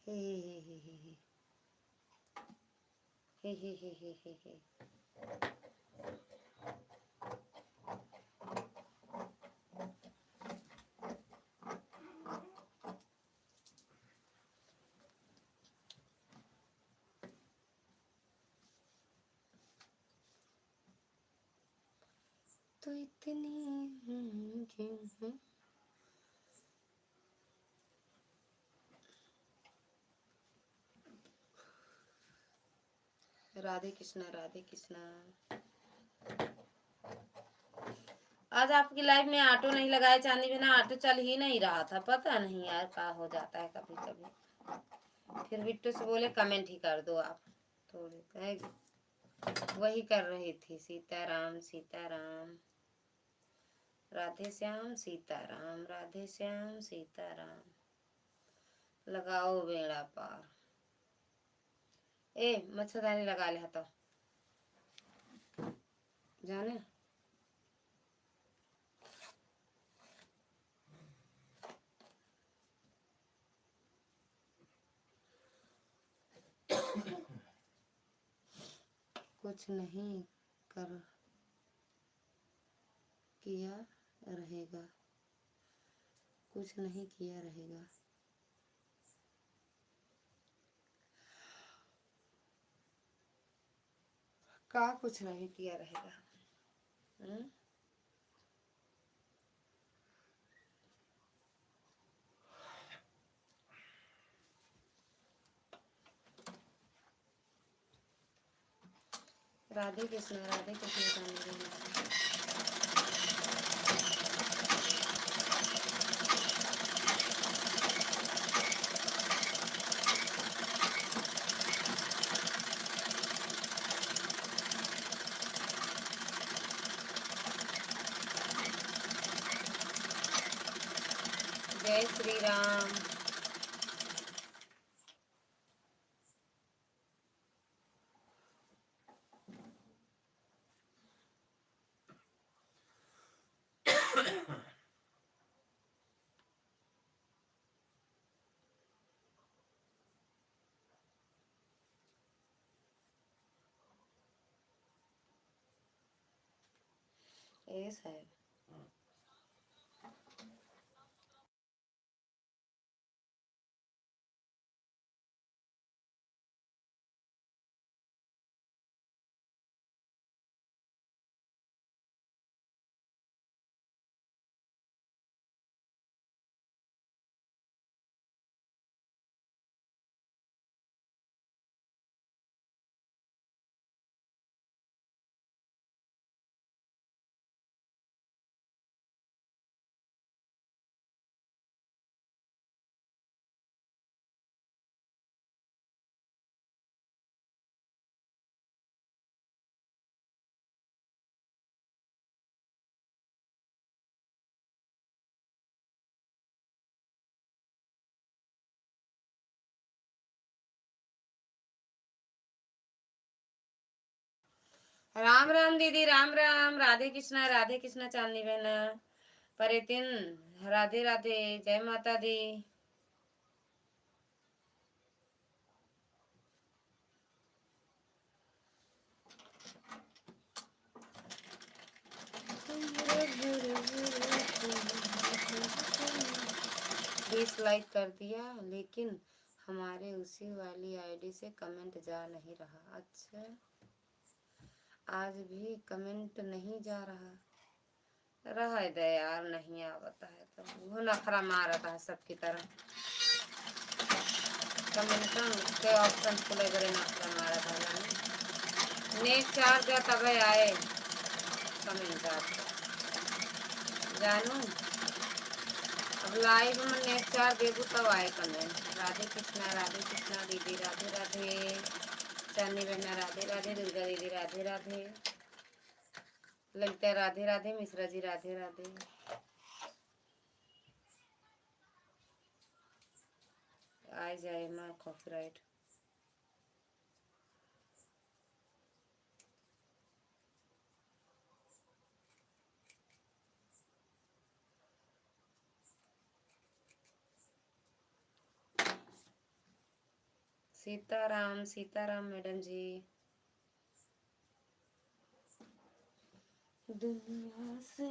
हे हे हे हे हे हे हे हे हे हे हे। तो इतनी क्यों है। राधे कृष्णा, राधे कृष्णा। आज आपकी लाइफ में ऑटो नहीं लगाए चांदी बिना ऑटो चल ही नहीं रहा था। पता नहीं यार क्या हो जाता है कभी कभी। फिर बिट्टू से बोले कमेंट ही कर दो आप। थोड़े कहेगी वही कर रही थी। सीताराम सीताराम, राधे श्याम सीताराम, राधे श्याम सीताराम। लगाओ बेड़ा पार। ए मच्छरदानी लगा ले तो जाने। कुछ नहीं कर किया रहेगा, कुछ नहीं किया रहेगा। का कुछ नहीं किया रहेगा। राधे कृष्ण, राधे कृष्ण का मेरे नाम। जय श्री राम। एस है। राम राम दीदी, राम राम। राधे कृष्णा चांदनी बहना परितिन, राधे राधे, जय माता दी। डिसलाइक कर दिया, लेकिन हमारे उसी वाली आईडी से कमेंट जा नहीं रहा। अच्छा, आज भी कमेंट नहीं जा रहा दे यार, नहीं आवता है तो वो नखरा मारता है सबकी तरह। कमेंट के ऑप्शन खुले करे नखरा मारा था जाने नेट चार्ज तब आए कमेंट आपको जानू। अब लाइव में नेट चार्ज देबू तब आए कमेंट। राधे कृष्णा दीदी, राधे राधे। चांदनी बहना राधे राधे, दुर्गा दीदी राधे राधे, ललिता राधे राधे, मिश्रा जी राधे राधे। आ जाए माँ कॉपीराइट। सीताराम मैडम जी। दुनिया से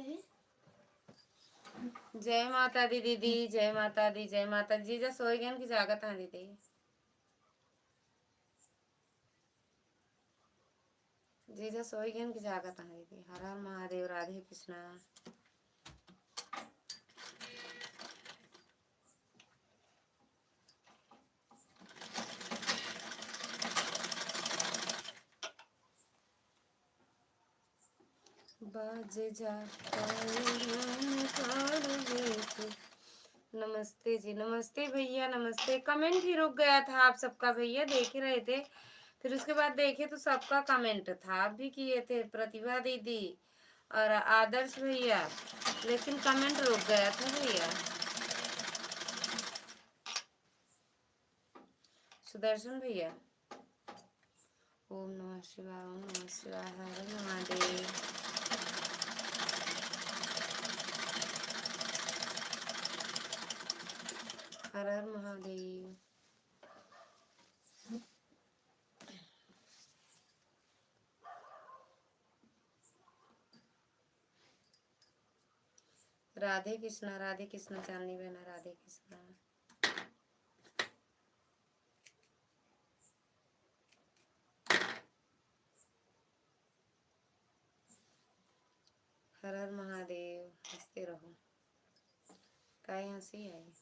जय माता दी दीदी, जय माता दी, जय माता जी। जा सोई गए की जागत है दीदी, जीजा सोई गए की जागत है दीदी। हर हर महादेव, राधे कृष्णा। बाजे जा नमस्ते जी, नमस्ते भैया, नमस्ते। कमेंट ही रुक गया था आप सबका भैया, देख ही रहे थे, फिर उसके बाद देखे तो सबका कमेंट था। आप भी किए थे, प्रतिभा दीदी और आदर्श भैया, लेकिन कमेंट रुक गया था भैया। सुदर्शन भैया, ओम नमः शिवाय, ओम नमः शिवाय, हर हर महादेव। हर हर महादेव। राधे कृष्णा चांदनी बहना, राधे कृष्णा। हर हर महादेव। हंसते रहो, काहे हंसी आई।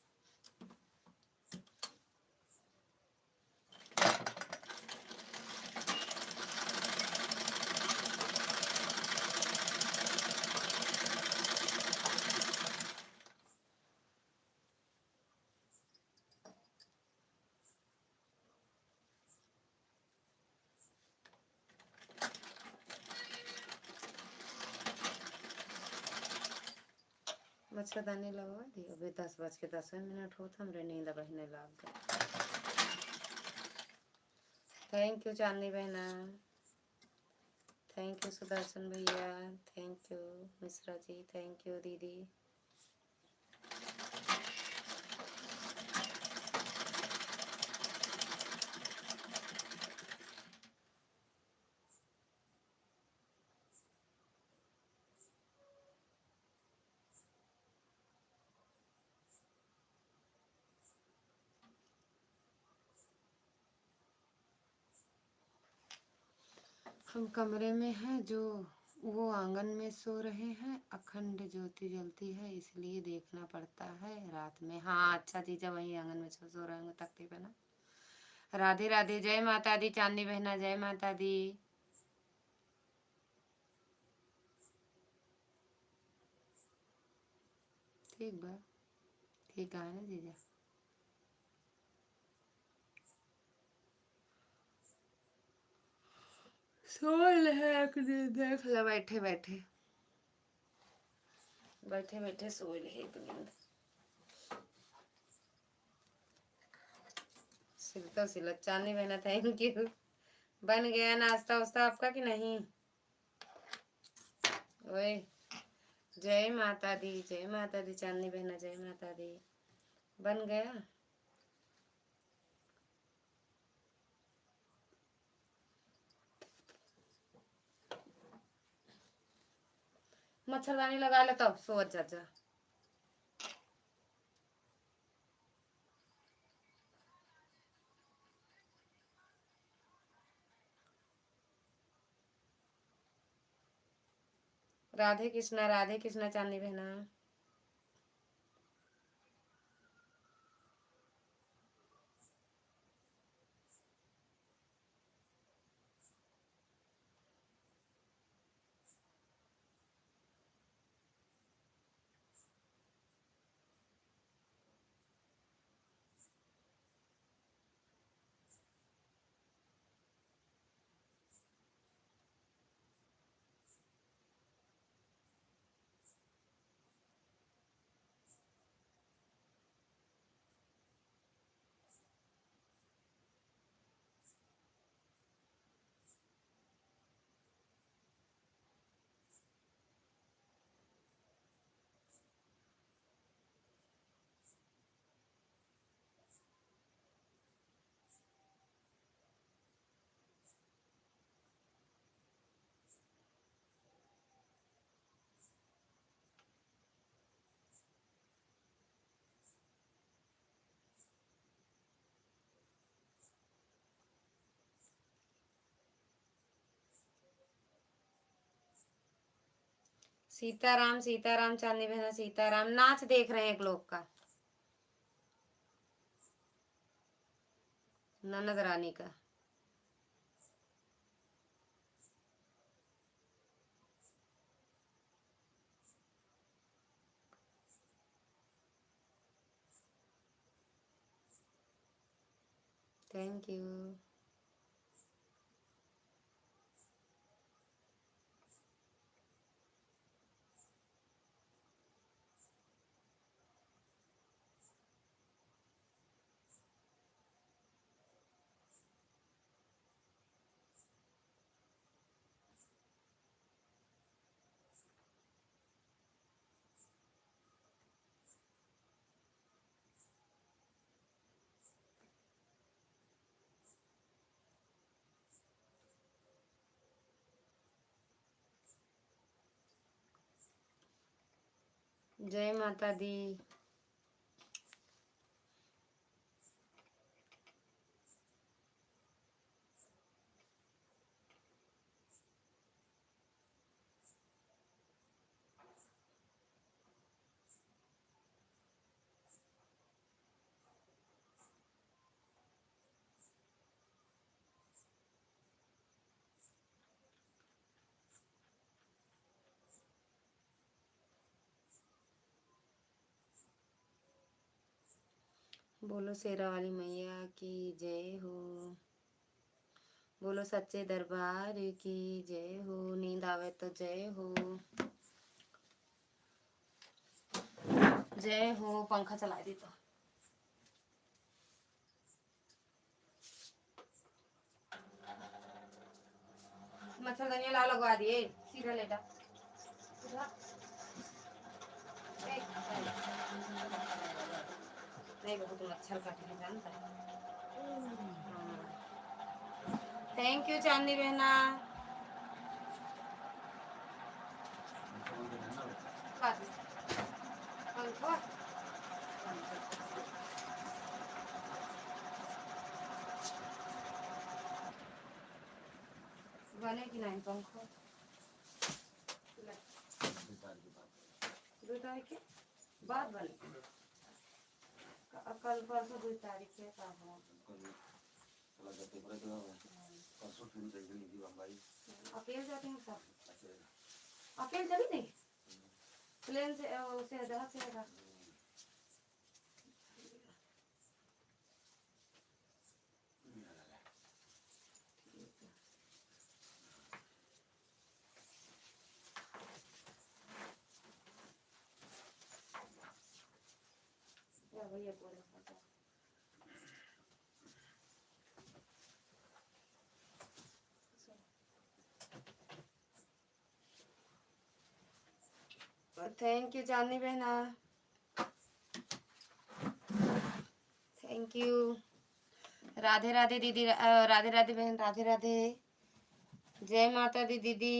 मच्छरदानी लगवा दी। अभी 10:10 होता, हमरे नींद बहने लग गए। थैंक यू चांदनी बहना, थैंक यू सुदर्शन भैया, thank you Mishra ji, thank you दीदी। हम कमरे में हैं, जो वो आंगन में सो रहे हैं। अखंड ज्योति जलती है, इसलिए देखना पड़ता है रात में। हाँ अच्छा जीजा, वही आंगन में सो रहे होंगे तख्ते पे ना। राधे राधे, जय माता दी चांदनी बहना, जय माता दी। ठीक बा, ठीक है ना जीजा। सोल है एक दिन, देख लो बैठे बैठे बैठे बैठे सोल है एक दिन। सिल तो सिलो चांदनी बहना, थैंक यू। बन गया नाश्ता वास्ता आपका कि नहीं? ओए, जय माता दी, जय माता दी चांदनी बहना, जय माता दी। बन गया? मच्छरदानी लगा ले तो सो जा जा। राधे कृष्णा, राधे कृष्णा चांदनी बहना। सीताराम, सीताराम चांदनी बहना, सीताराम। नाच देख रहे हैं एक लोग का, ननद रानी का। Thank you. जय माता दी। बोलो शेरा वाली मैया की जय हो। बोलो सच्चे दरबार की जय हो। नींद आवे तो जय हो, जय हो। पंखा चला दी तो मच्छरदानी ला लगवा दिए। सीधा लेटा नहीं बाबू, तुम मच्छर काट के जानता है। थैंक यू चांदनी बहना। पंखा बने कि नहीं पंखा? 2 तारीख के बाद बने। कल परसों 2 तारीख से अकेले जाते हैं सब? अकेले चली नहीं प्लेन से जहाज से आएगा। भैया बोले थैंक यू चांदनी बहना, थैंक यू। राधे राधे दीदी, राधे राधे बहन, राधे राधे। जय माता दी दीदी,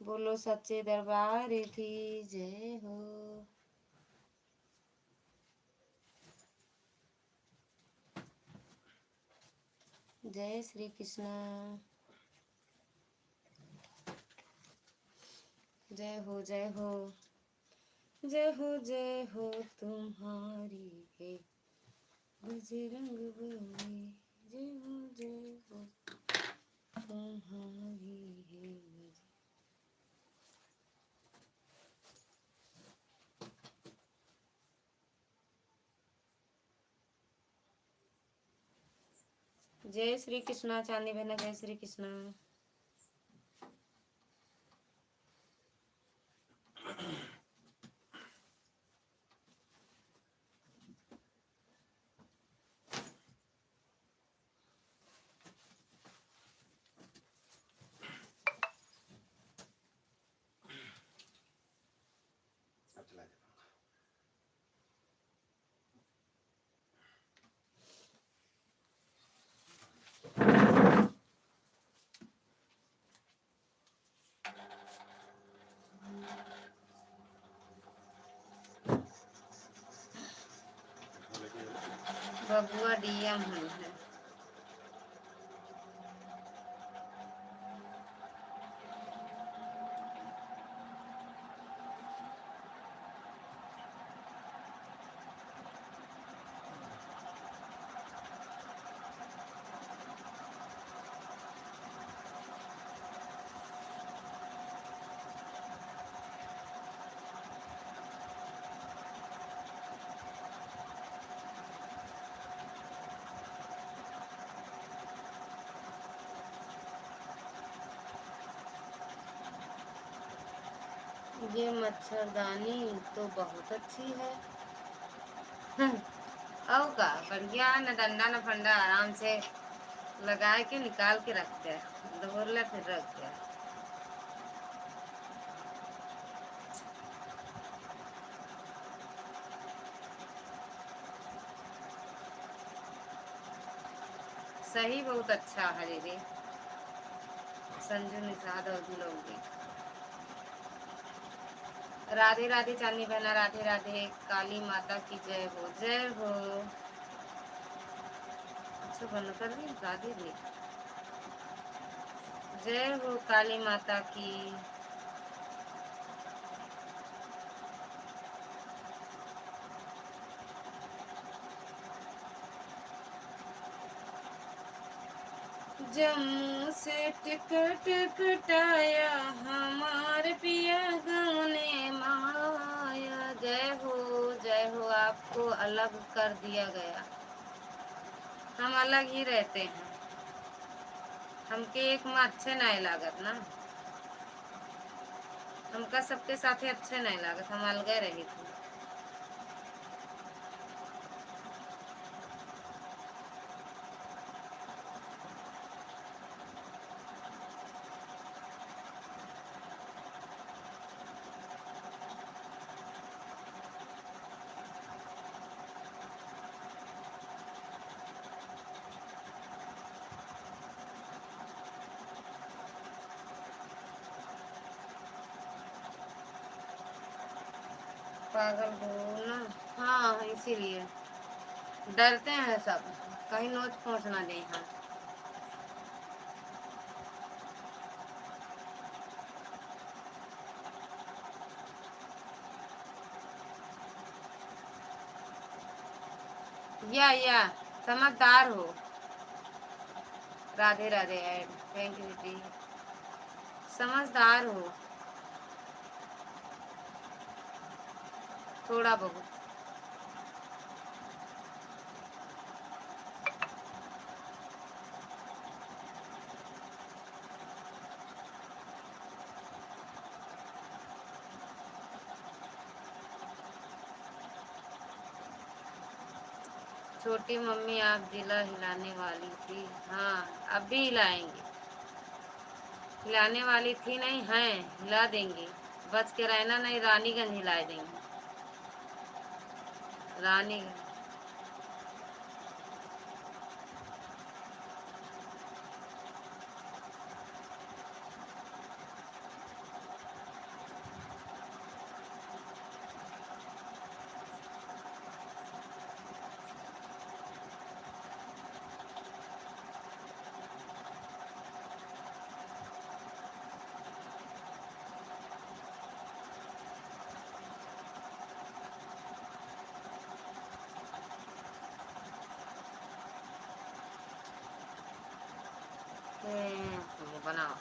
बोलो सच्चे दरबार की जय हो। जय श्री कृष्ण, जय हो जय हो जय हो जय हो तुम्हारी है बजरंग बली, जय हो तुम्हारी है जय श्री कृष्णा। चांदी बहना जय श्री कृष्णा। बबुआ डीएम है। ये मच्छरदानी तो बहुत अच्छी है। औ का बढ़िया, न डंडा न फंडा, आराम से लगा के निकाल के रख दे, धोर फिर रख दे। सही बहुत अच्छा है दीदी। संजू निषाद और लोग। राधे राधे चांदनी बहना, राधे राधे। काली माता की जय हो जय हो। अच्छा बंद कर दी राधे भी। जय हो काली माता की। जम्मू से टिकट कटाया हमारे पिया ने माया। जय हो, आपको अलग कर दिया गया। हम अलग ही रहते हैं, हमके एक में अच्छे नहीं लागत ना, हमका सबके साथे अच्छे नहीं लागत, हम अलग रही थी। पागल हो ना, हाँ इसीलिए डरते हैं सब, कहीं नोच पहुँच ना दे। हाँ या समझदार हो। Radhe Radhe add, thank you दीदी। समझदार हो थोड़ा बहुत। छोटी मम्मी आप जिला हिलाने वाली थी। हाँ अब भी हिलाएंगे। हिलाने वाली थी नहीं है, हिला देंगे। बच के रहना नहीं, रानीगंज हिला देंगे। रानीगंज। मुंह बनाओ,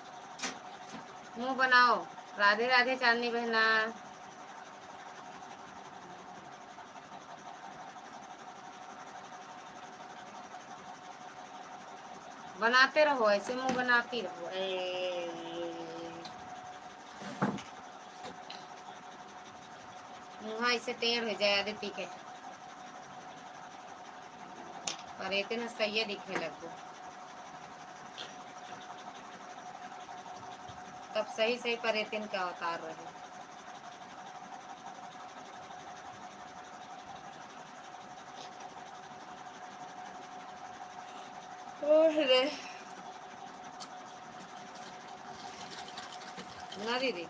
मुंह बनाओ। राधे राधे चांदनी बहना। बनाते रहो, ऐसे मुंह बनाती रहो। मुँह ऐसे टेढ़ हो जाए आदित्य के, पर इतने सही दिखे लगो। तब सही सही पर इतने का अवतार रहे। रे ना दीदी,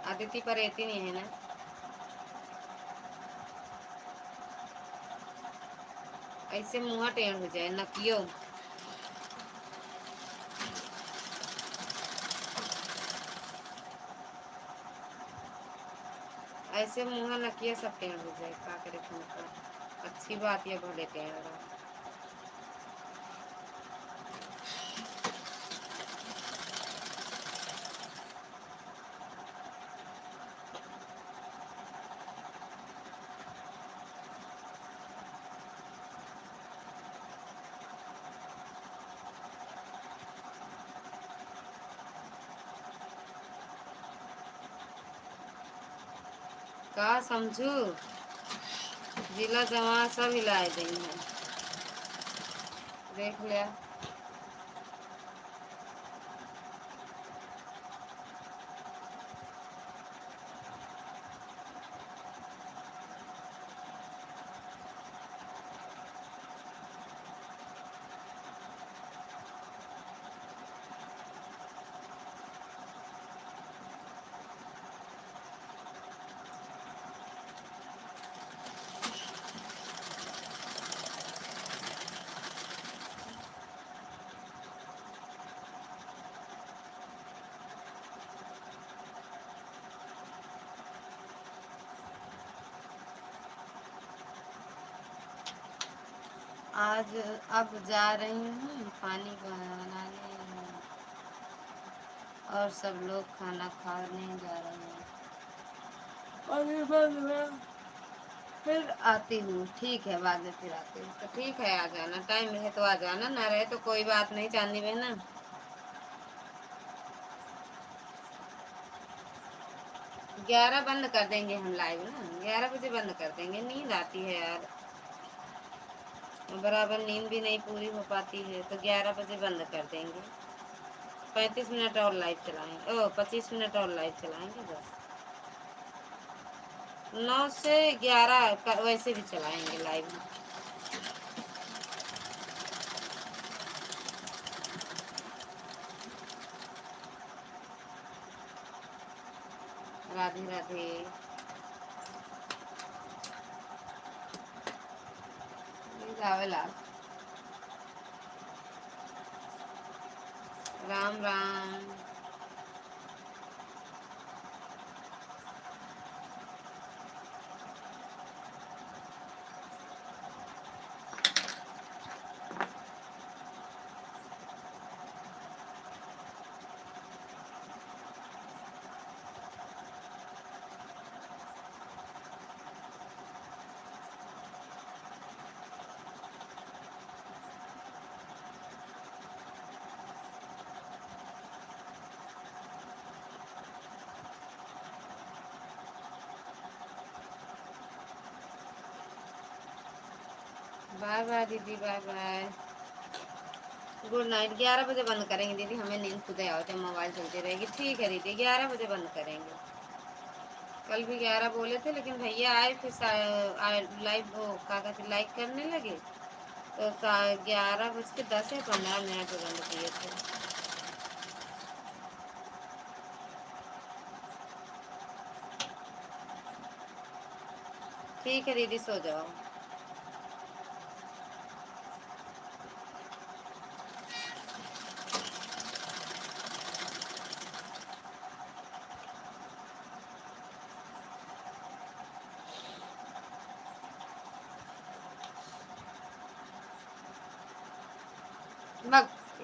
आदित्य पर इतनी नहीं है ना। ऐसे मुँह टेढ़ हो जाए नकियो। ऐसे मुँह नकिया सब टेढ़ हो जाए, क्या करे का। अच्छी बात ये भले टेढ़ रहा। का समझू, जिला जमा सब हिलाए देंगे। देख लिया। आज अब जा रही हूँ पानी बनाने, और सब लोग खाना खाने जा रहे हैं। फिर आती हूँ। ठीक है, बाद में फिर आती हूँ। तो ठीक है, आ जाना। टाइम रहे तो आ जाना, ना रहे तो कोई बात नहीं चांदनी बहना। 11 बंद कर देंगे हम लाइव ना, 11 बजे बंद कर देंगे। नींद आती है यार, बराबर नींद भी नहीं पूरी हो पाती है, तो 11 बजे बंद कर देंगे। 35 मिनट और लाइव चलाएंगे। 25 मिनट और लाइव चलाएंगे बस। 9 से 11 वैसे भी चलाएंगे लाइव में। राधे राधे। आवेला। राम राम। बाय बाय दीदी, बाय बाय, गुड नाइट। 11 बजे बंद करेंगे दीदी, हमें नींद खुद आओ जब मोबाइल चलती रहेगी। ठीक है दीदी, 11 बजे बंद करेंगे। कल भी 11 बोले थे, लेकिन भैया आए फिर लाइव वो क्या कहते लाइक करने लगे, तो 11:10 या 15 पे बंद किए थे। ठीक है दीदी, सो जाओ।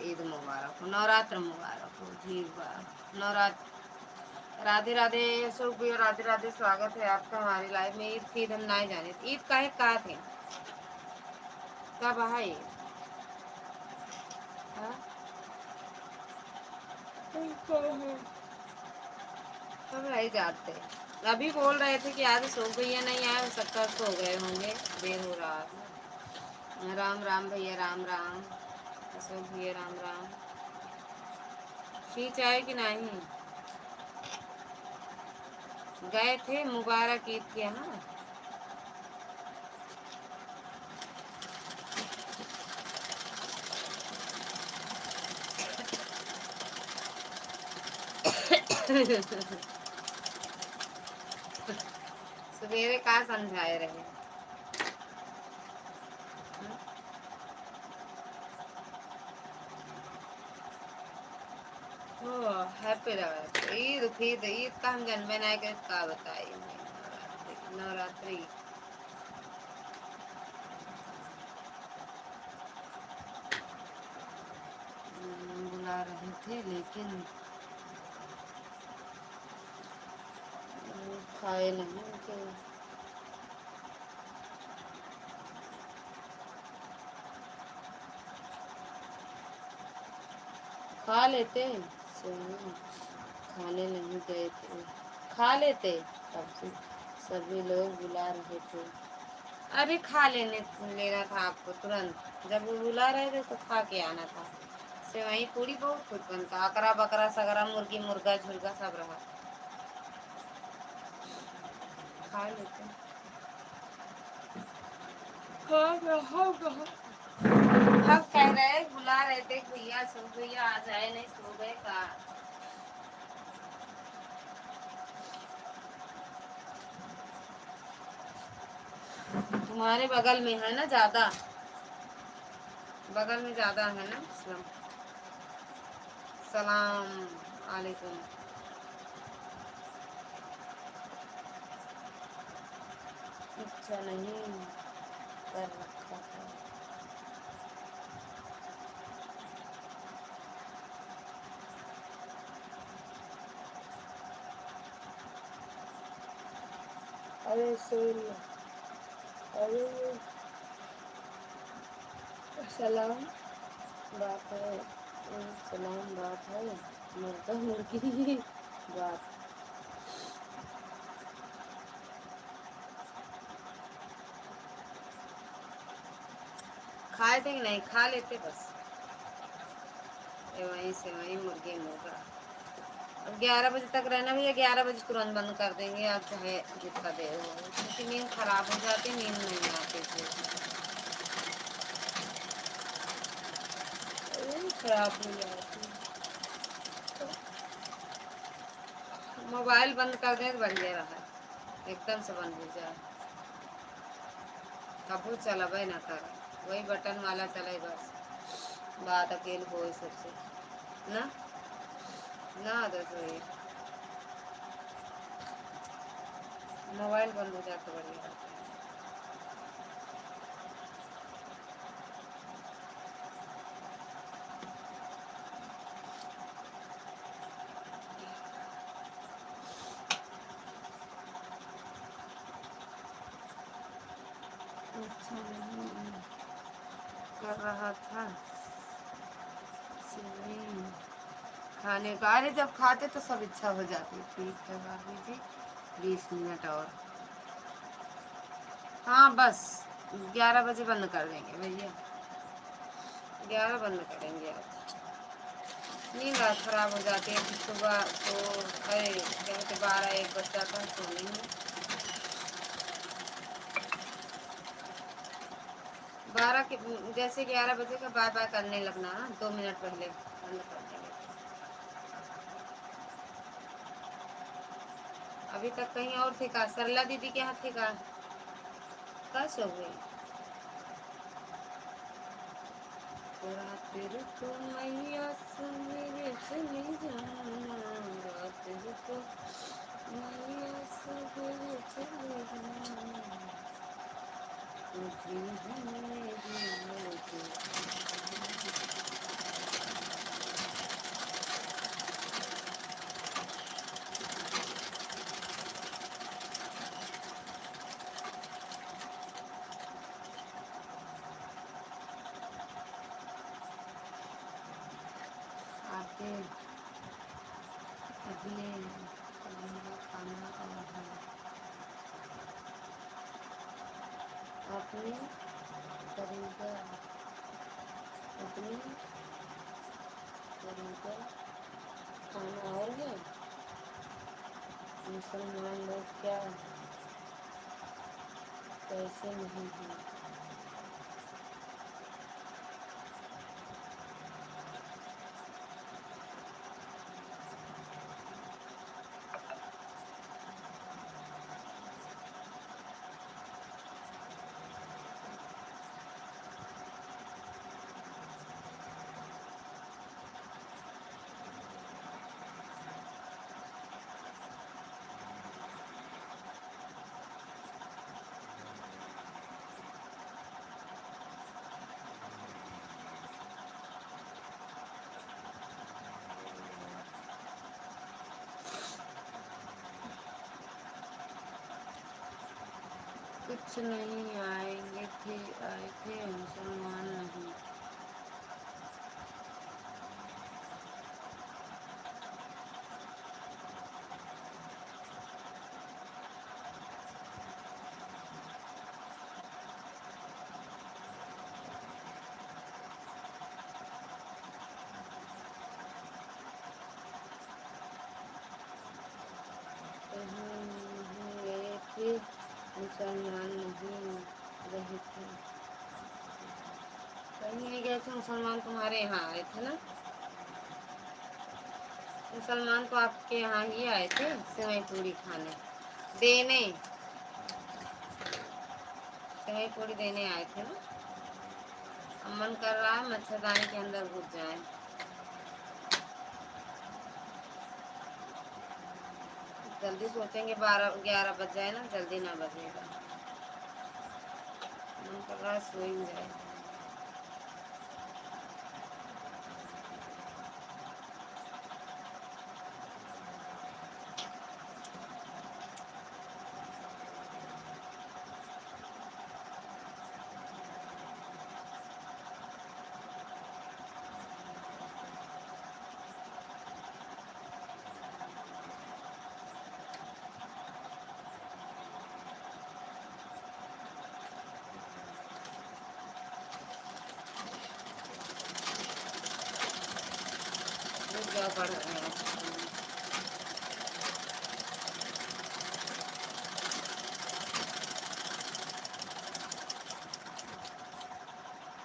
ईद मुबारक हो, नवरात्र मुबारक हो, ठीक बात नवरात्र। राधे राधे अशोक भैया, राधे राधे, स्वागत है आपका हमारी लाइफ में। ईद की हम नहीं जाने, ईद का है कहा थे कब है ईद? हाँ? हम नहीं जाते। अभी बोल रहे थे कि आज अशोक भैया नहीं आए, हो सकता सो गए होंगे, देर हो रहा है। राम राम भैया, राम राम अशोक भैया, राम राम। खींच आए कि नहीं? गए थे मुबारक ईद के यहाँ। सवेरे का समझाए रहे। हैप्पी ईद, फिर ईद का हम जन्म नहीं कर का बताइए। नवरात्रि बुला रहे थे, लेकिन खाए नहीं तो। खा लेते खाने नहीं गए थे, खा लेते सब्जी, सभी लोग बुला रहे थे। अरे खा लेना था आपको तुरंत, जब वो बुला रहे थे तो खा के आना था। सेवई पूरी बहुत कुछ बनता, अकरा बकरा सगरा, मुर्गी मुर्गा झुर्गा सब रहा, खा लेते। हम कह रहे बुला रहे थे भैया, सो भैया आ जाए, नहीं सो गए का। तुम्हारे बगल में है ना ज्यादा, बगल में ज्यादा है ना मुस्लिम। सलाम अलैकुम। अच्छा नहीं कर रखा था। अरे सॉरी, अरे सलाम बात है, सलाम बात है, मुर्गा मुर्गी बात। खाए थे कि नहीं? खा लेते बस, वहीं से वहीं मुर्गी मुर्गा। अब 11 बजे तक रहना भैया, 11 बजे तुरंत बंद कर देंगे, अब चाहे जितना देर हो, क्योंकि नींद खराब हो जाती, नींद नहीं आती थी, खराब हो जाती। मोबाइल बंद कर दें तो बढ़िया रहा, एकदम से बंद हो जाए, कबू चलबे ना कर, वही बटन वाला चले बस, बात अकेले हो सबसे ना ना आदत वही, मोबाइल बंद हो जाए तो बढ़िया रहता है। अच्छा नहीं कर रहा था सेवई खाने का, अरे जब खाते तो सब इच्छा हो जाती। ठीक है भाभी जी, 20 मिनट और, हाँ बस 11 बजे बंद कर देंगे भैया, 11 बंद करेंगे आज। नींद आज खराब हो जाती है, सुबह तो अरे कहते 12-1 बज जाता है सोने में। 12 के जैसे 11 बजे का बाय बाय करने लगना ना, 2 मिनट पहले बंद कर देंगे। अभी तक कहीं और थे का? सरला दीदी के यहाँ थे का? कल सो गई? रात रुको मैया सवेरे चली जाना, रात रुको मैया सवेरे चली जाना, तुझी हमने दी। आते अगले करेंगे खाना और हम अपने करेगा, अपने करेगा खाना और है। मुसलमान लोग क्या कैसे नहीं हैं? कुछ नहीं आए थे मुसलमान नहीं। कहीं नहीं गए थे मुसलमान नहीं रहे थे। कहीं नहीं गए थे मुसलमान, तुम्हारे यहाँ आए थे ना? मुसलमान तो आपके यहाँ ही आए थे सेवई पूड़ी खाने देने, सेवई पूड़ी देने आए थे ना। अब मन कर रहा है मच्छरदानी के अंदर घुस जाए। जल्दी सोचेंगे 12-11 बज जाए ना, जल्दी ना बजेगा। मन कर रहा है सो ही जाए। क्या पढ़ रहे हैं?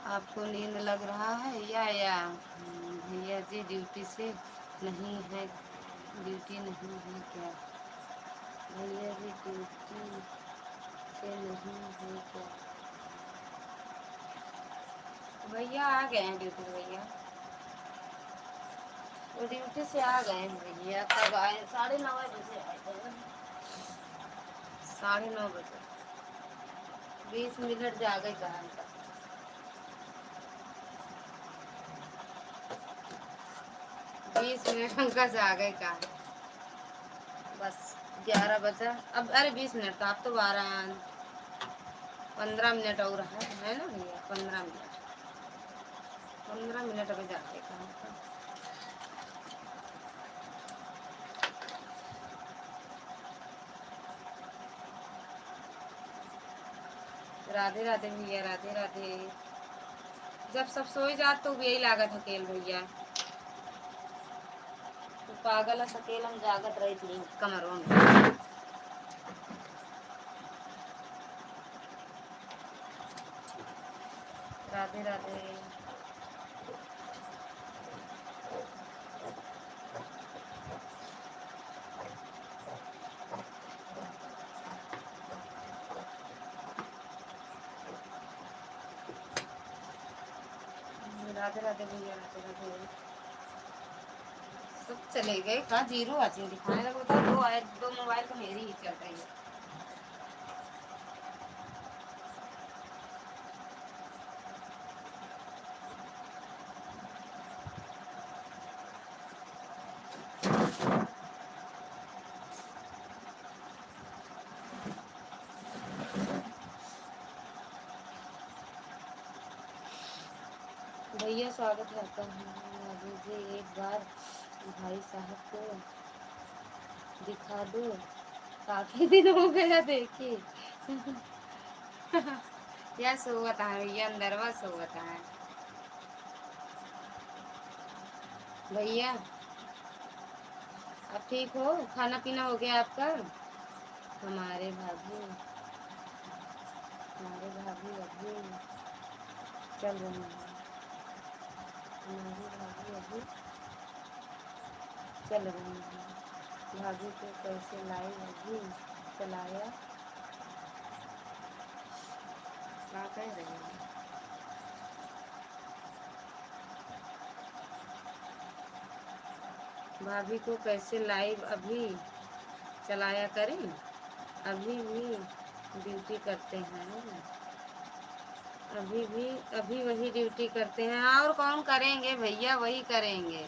आपको नींद लग रहा है या भैया जी ड्यूटी से नहीं है? ड्यूटी नहीं है क्या भैया जी? ड्यूटी से नहीं है क्या? भैया आ गए हैं ड्यूटी। भैया वो ड्यूटी से आ गए हैं भैया। कब आए? 9:30 बजे आए थे। 9:30 बजे। 20 मिनट जागे कहा था। 20 मिनट उनका जागे का। बस 11 बजा अब। अरे 20 मिनट था, अब तो 15 मिनट और है ना भैया? 15 मिनट अभी जाके कहा था। राधे राधे भैया, राधे राधे। जब सब सोई जात तो यही लागत अकेल भैया, तो पागल अकेल हम जागत रही थी कमरों में। राधे राधे। राधे राधे भैया, राधे राधे। सब चले गए कहा, जीरो आती दिखाने लगा, बताओ। दो आए, दो मोबाइल तो मेरी ही चल रही है। भैया स्वागत है आपका। दीजिए एक बार भाई साहब को दिखा दो, काफी दिन हो गया देखे। या सोवत है भैया, अंदरवा सोवत है भैया। अब ठीक हो, खाना पीना हो गया आपका? हमारे भाभी, हमारे भाभी अभी चल रही है, हमारी भाभी अभी चल रही है। भाभी को कैसे लाइव अभी चलाया, क्या कह रहे हैं? भाभी को कैसे लाइव अभी चलाया करें, अभी भी ड्यूटी करते हैं, अभी वही ड्यूटी करते हैं। और कौन करेंगे भैया, वही करेंगे।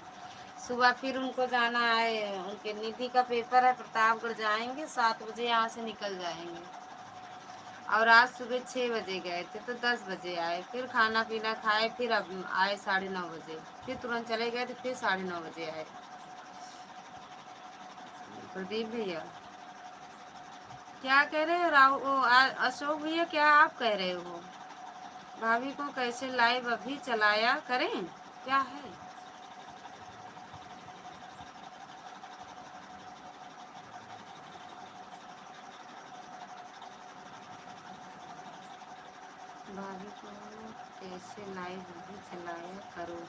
सुबह फिर उनको जाना है, उनके निधि का पेपर है, प्रतापगढ़ जाएंगे, 7 बजे यहाँ से निकल जाएंगे। और आज सुबह 6 बजे गए थे तो 10 बजे आए, फिर खाना पीना खाए, फिर अब आए 9:30 बजे, फिर तुरंत चले गए थे, फिर 9:30 बजे आए। प्रदीप भैया क्या कह रहे हो? अशोक भैया क्या आप कह रहे हो? भाभी को कैसे लाइव अभी चलाया करें, क्या है? भाभी को कैसे लाइव अभी चलाया करो,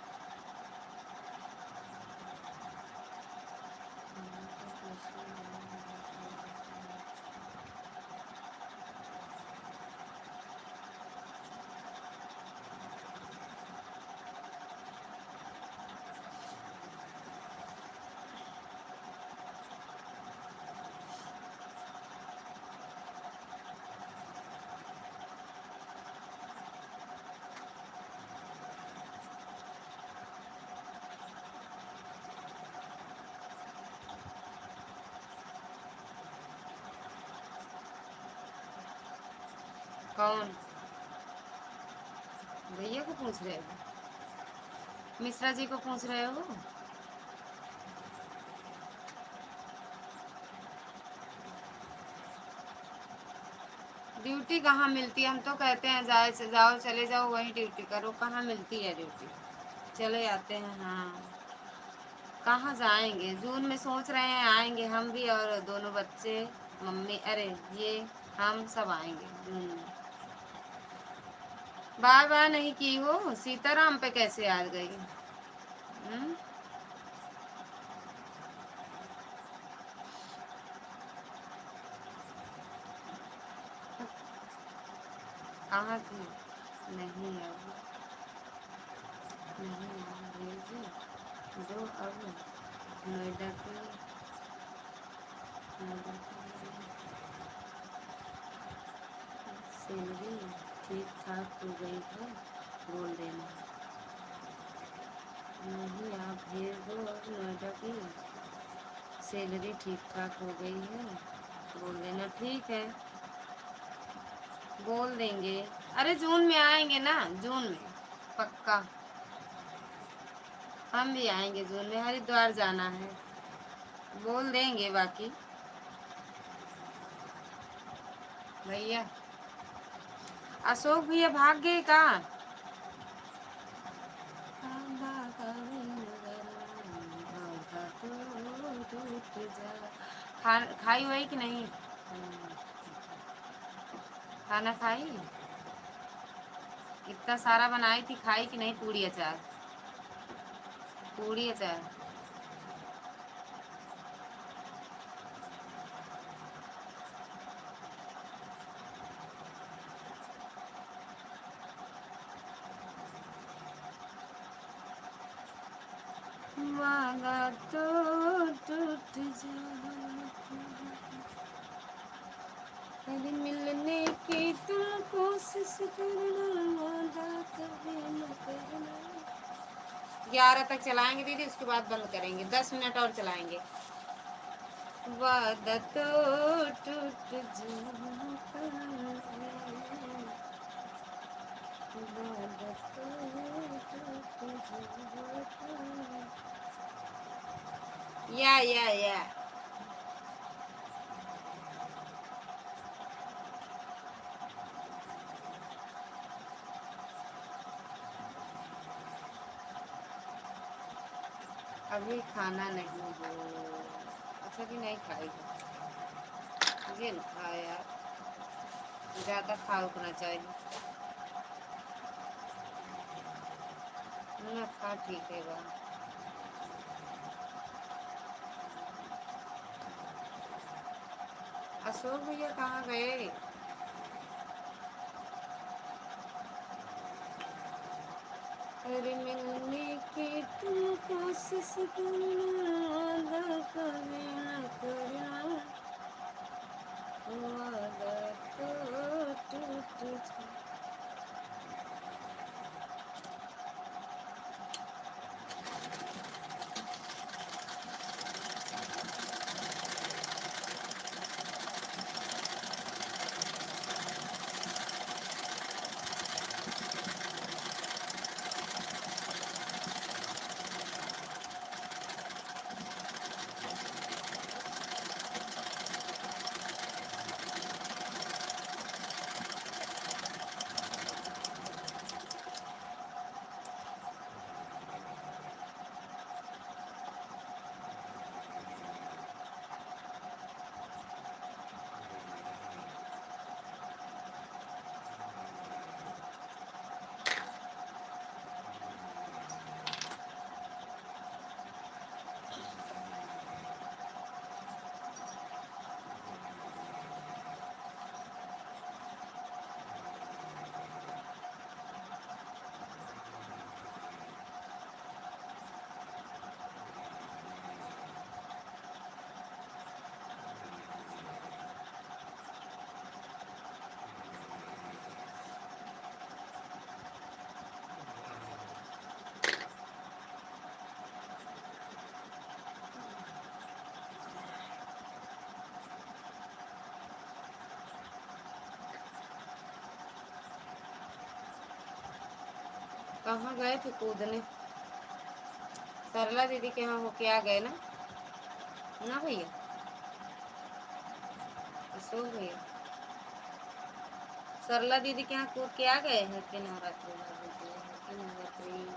कौन भैया को पूछ रहे हो? मिश्रा जी को पूछ रहे हो? ड्यूटी कहाँ मिलती है, हम तो कहते हैं जाओ चले जाओ वहीं ड्यूटी करो, कहाँ मिलती है ड्यूटी, चले आते हैं। हाँ कहाँ जाएंगे, जून में सोच रहे हैं आएंगे हम भी, और दोनों बच्चे, मम्मी, अरे ये हम सब आएंगे जून में। बाय बाय नहीं की हो, सीताराम पे कैसे आ गई? कहाँ थी? नहीं अब नहीं अब भेजे जो, अब नोएडा की सैलरी ठीक ठाक हो गई है, बोल देना। नहीं आप भेज दो, अब नोएडा की सैलरी ठीक ठाक हो गई है, बोल देना। ठीक है बोल देंगे। अरे जून में आएंगे ना, जून में पक्का हम भी आएंगे जून में, हरिद्वार जाना है, बोल देंगे बाकी भैया। अशोक भैया भाग गए का? खाई हुई कि नहीं? खाना खाई? इतना सारा बनाई थी, खाई कि नहीं? पूड़ी अचार, पूड़ी अचार। वादा तो टूट जाता, कभी मिलने की तुम कोशिश करना, वादा कभी न करना। 11 तक चलाएंगे दीदी, उसके बाद बंद करेंगे। 10 मिनट और चलाएंगे। वादा तो टूट जाता है, वादा तो टूट जाता है। या अभी खाना नहीं हो। अच्छा कि नहीं खाएगा? मुझे न खाया, ज़्यादा खा उतना चाहिए ना, खा ठीक है बा। अशोक भैया कहाँ गए? अरे मिलने की तुम कोशिश करना, वादा कभी न करना, वादा तो टूट जाता। कहाँ गए थे कूदने? सरला दीदी के यहाँ होके आ गए ना? ना भैया, अशोक भैया सरला दीदी के यहाँ कूद के आ गए हैं कि नवरात्रि? नवरात्रि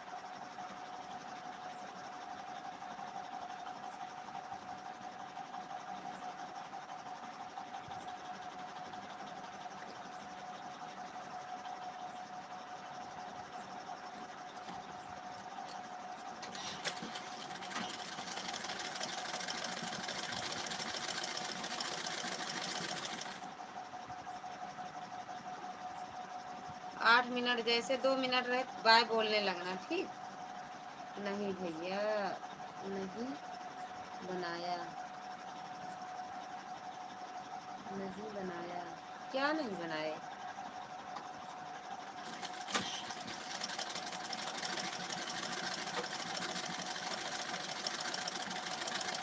आठ मिनट, जैसे 2 मिनट रहे बाय बोलने लगना, ठीक? नहीं भैया, नहीं बनाया, नहीं बनाया। क्या नहीं बनाए?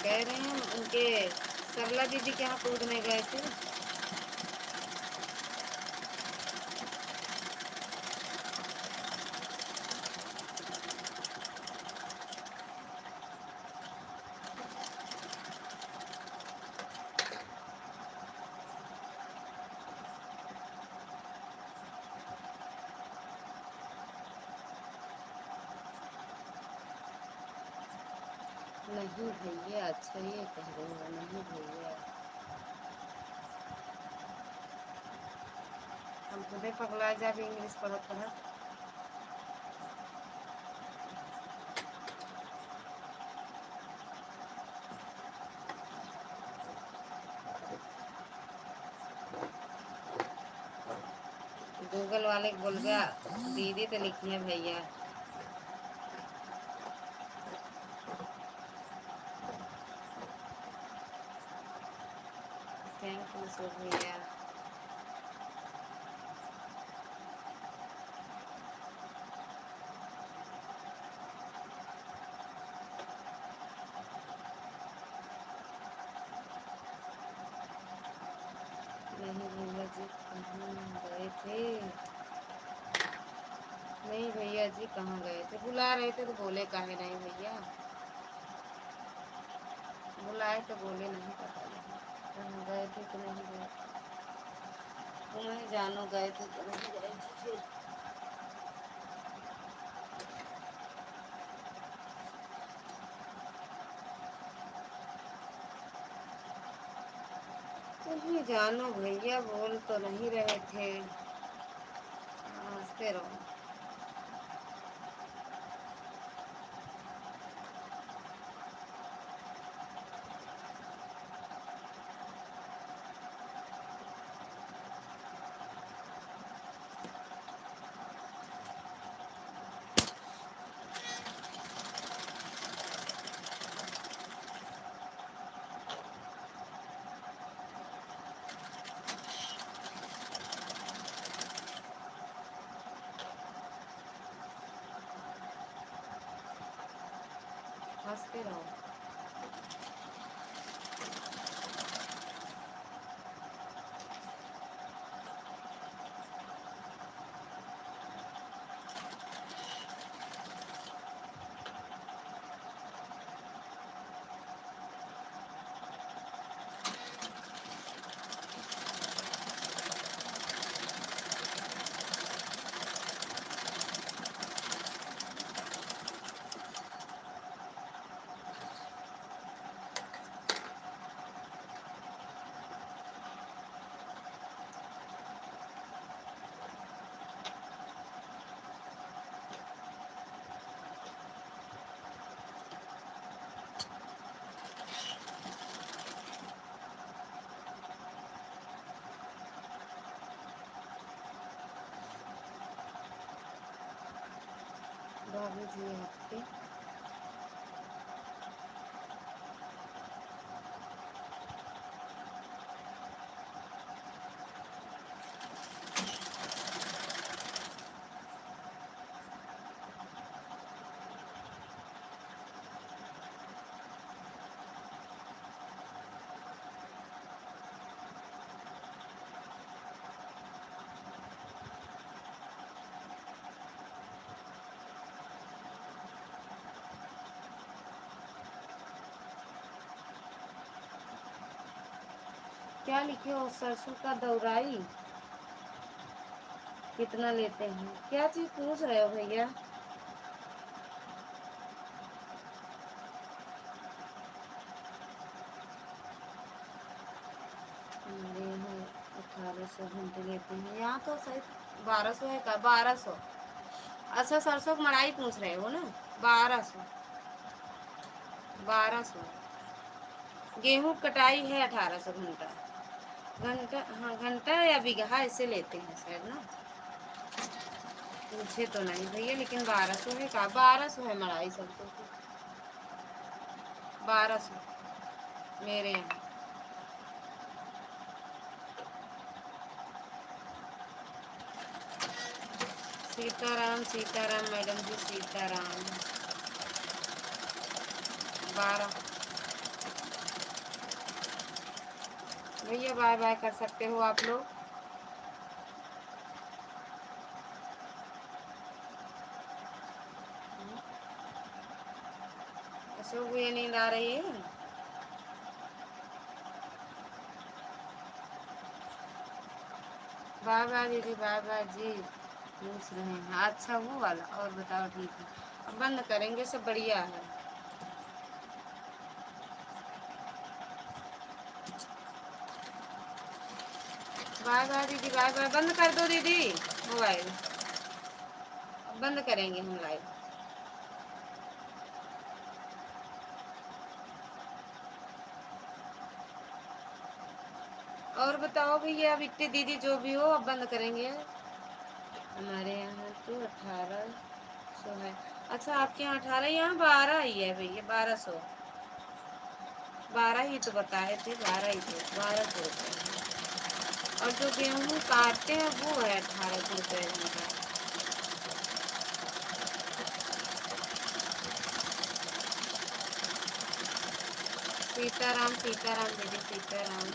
कह रहे हैं उनके सरला दीदी के यहाँ कूदने गए थे। नहीं भैया, अच्छा ये कह रहे हो, नहीं भैया, हम खुदे पगला जा भी इंग्लिश पढ़त पढ़त। गूगल वाले को बोल गया दीदी तो लिखी है भैया। थैंक यू सो भैया। नहीं भैया जी, कहाँ गए थे? नहीं भैया जी, कहाँ गए थे? बुला रहे थे तो बोले काहे नहीं भैया, बुलाए तो बोले नहीं, पता नहीं कहाँ गए थे कि नहीं गए। तुम्हें जानो गए थे कि नहीं गए थे फिर। तुम्हें जानो भैया, बोल तो नहीं रहे थे, हंसते रहो। हंसते रहो। बाबू जी आपके क्या लिखे हो? सरसों का दौराई कितना लेते हैं? क्या चीज पूछ रहे हो भैया? हमारे यहाँ 1800 घंटे लेते हैं, यहाँ तो सही 1200 है का? 1200। अच्छा, सरसों की मड़ाई पूछ रहे हो ना? 1200। 1200। गेहूं कटाई है 1800 घंटा। घंटा, हाँ घंटा या बीघा ऐसे लेते हैं शायद ना, पूछे तो नहीं भैया, लेकिन 1200 है का? 1200 है मड़ाई सरसों की, 1200 मेरे यहाँ। सीताराम सीताराम मैडम जी, सीताराम। 12 भैया, बाय बाय कर सकते हो आप लोग। अशोक भैया नींद आ रही है? बाय बाय दीदी, बाय बाय जी। पूछ रहे हैं, अच्छा वो वाला, और बताओ ठीक है, अब बंद करेंगे, सब बढ़िया है। बाय बाय दीदी, बाय बाय। बंद कर दो दीदी मोबाइल, अब बंद करेंगे हम लाइव। और बताओ भैया, बिट्टी दीदी जो भी हो, अब बंद करेंगे। हमारे यहाँ तो 1800 है। अच्छा, आपके यहाँ 18, यहाँ 12 ही है भैया, 1200। 12 ही तो बताए थे, 12 ही थे, 1200 रुपये। और जो गेहूँ काटते हैं वो है 1800 रुपये घंटा। सीताराम सीताराम दीदी, सीताराम।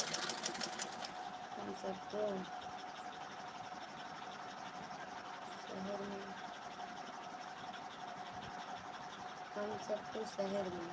हम सब तो शहर में, हम सब तो शहर में।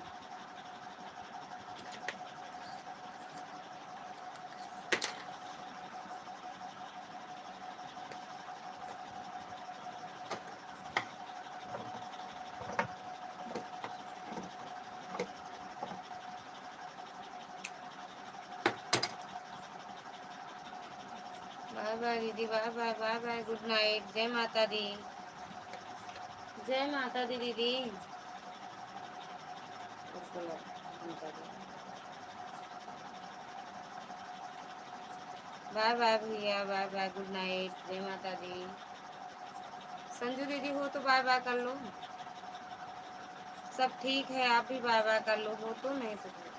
बाय बाय दीदी, bye bye, bye bye, good night, जय माता दी, जय माता दी दीदी। बाय बाय भैया, बाय बाय, गुड नाइट, जय माता दी। संजू दीदी हो तो बाय बाय कर लो। सब ठीक है, आप भी बाय बाय कर लो, हो तो, नहीं तो फिर।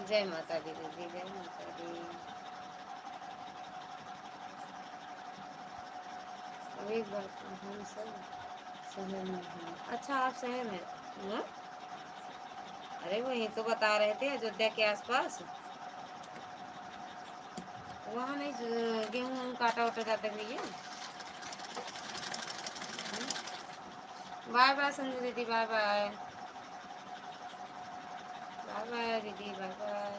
जय माता दी दीदी, जय माता दी। अब एक बार हम सब शहर में हैं। अच्छा, आप शहर में हैं? अरे वहीं तो बता रहे थे, अयोध्या के आसपास। वहाँ नहीं गेहूँ काटा उटा जाता भैया। बाय बाय संजू दीदी, बाय बाय, बाय बाय दीदी, बाय बाय।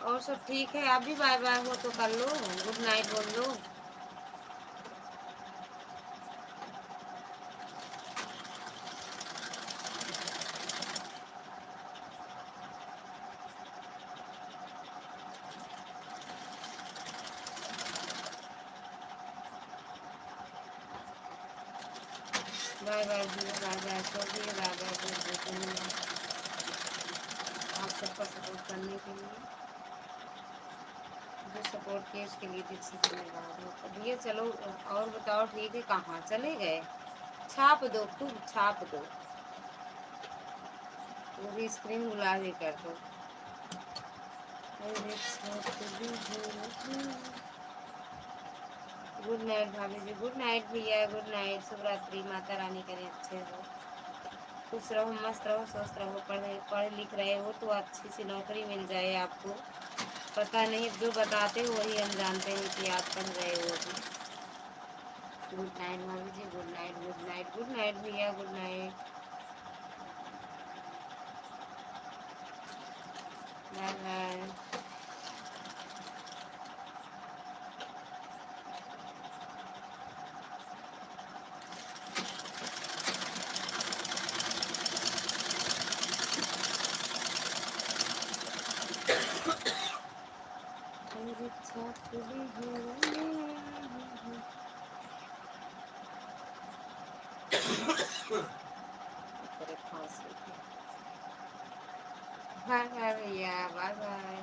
और सब ठीक है, आप भी बाय बाय हो तो कर लो, गुड नाइट बोल लो। बाय बाय भैया, बाय बाय, तो भी बाय बाय बोल देते हैं आप सबका सपोर्ट करने के लिए। जो सपोर्ट किए उसके लिए दिल से धन्यवाद है। तो भैया चलो, और बताओ, ठीक है, कहाँ चले गए? छाप दो, खूब छाप दो, पूरी स्क्रीन गुलाबी कर दो। गुड नाइट भाभी जी, गुड नाइट भैया, गुड नाइट, शुभ रात्रि, माता रानी करें अच्छे हो, खुश रहो, मस्त रहो, स्वस्थ रहो, पढ़ लिख रहे हो तो अच्छी सी नौकरी मिल जाए आपको। पता नहीं, जो बताते हो वही हम जानते हैं कि आप पढ़ रहे हो अभी। गुड नाइट भाभी जी, good night, good night, good night भैया, good night, bye bye. Bye bye भैया, बाय बाय।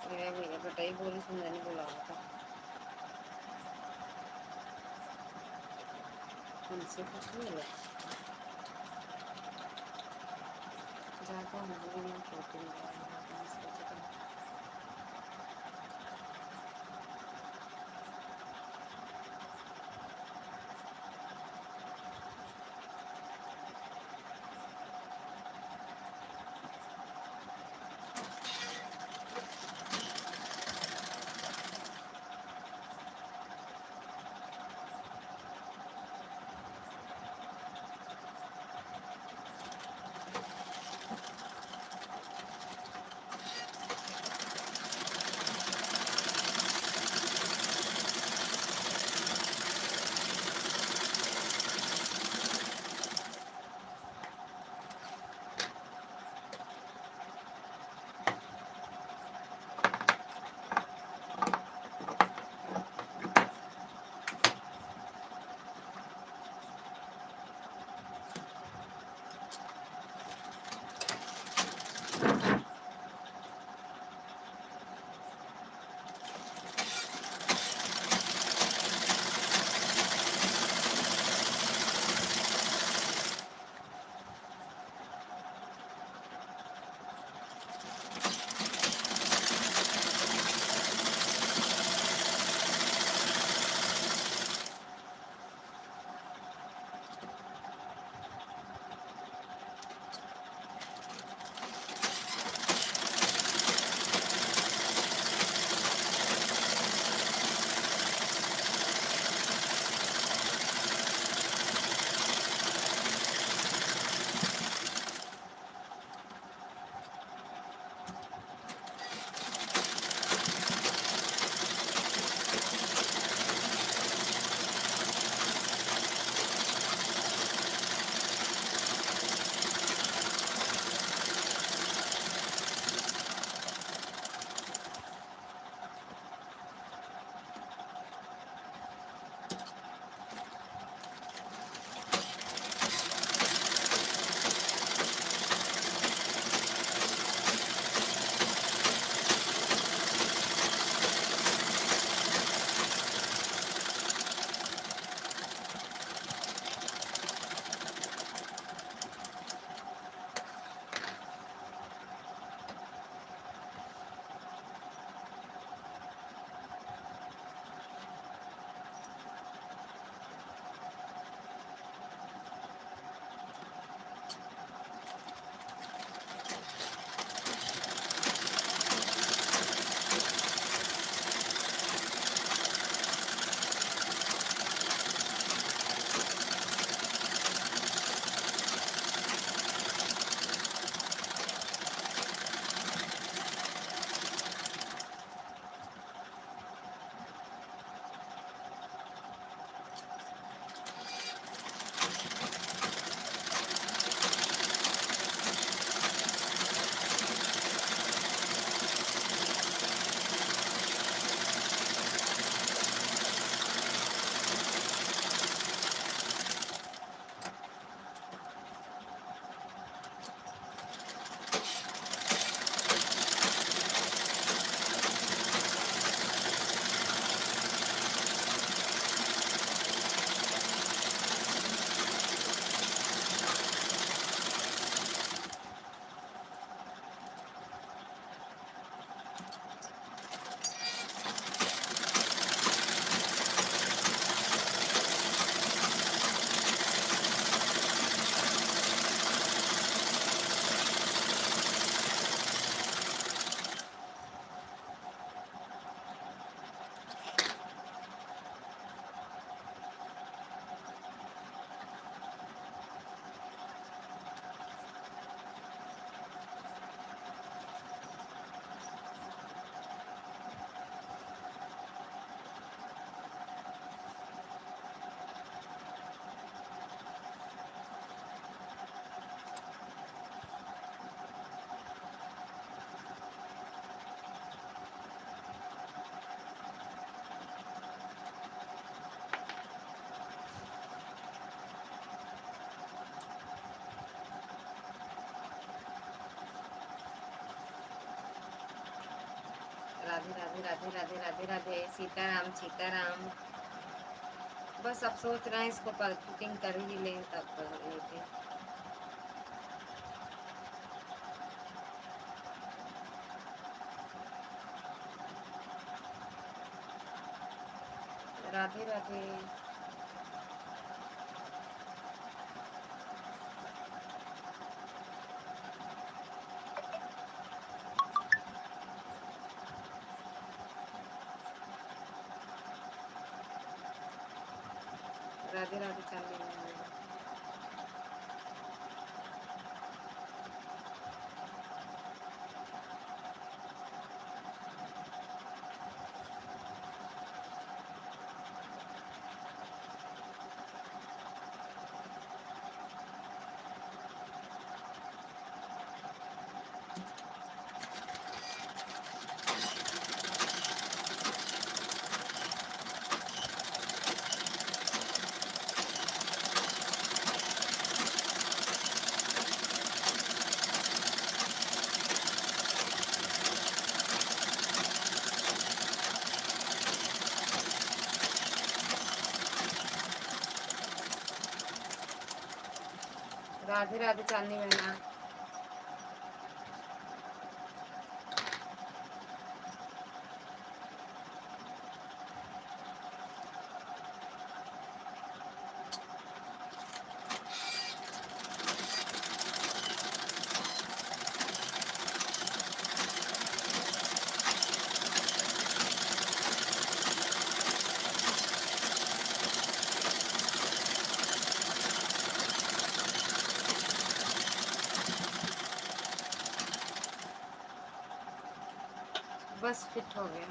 भैया बताइए, बोली समझाने बोला था हमसे कुछ नहीं लगा ज़्यादा, हम लोग प्रोटीन राधे राधे राधे राधे राधे राधे, सीताराम सीताराम। बस अब सोच रहे हैं इसको कुकिंग कर ही लें तब लेते। राधे राधे। राधे राधे चांदी मैया। राधे राधे चांदनी बहना। बस फिट हो गया।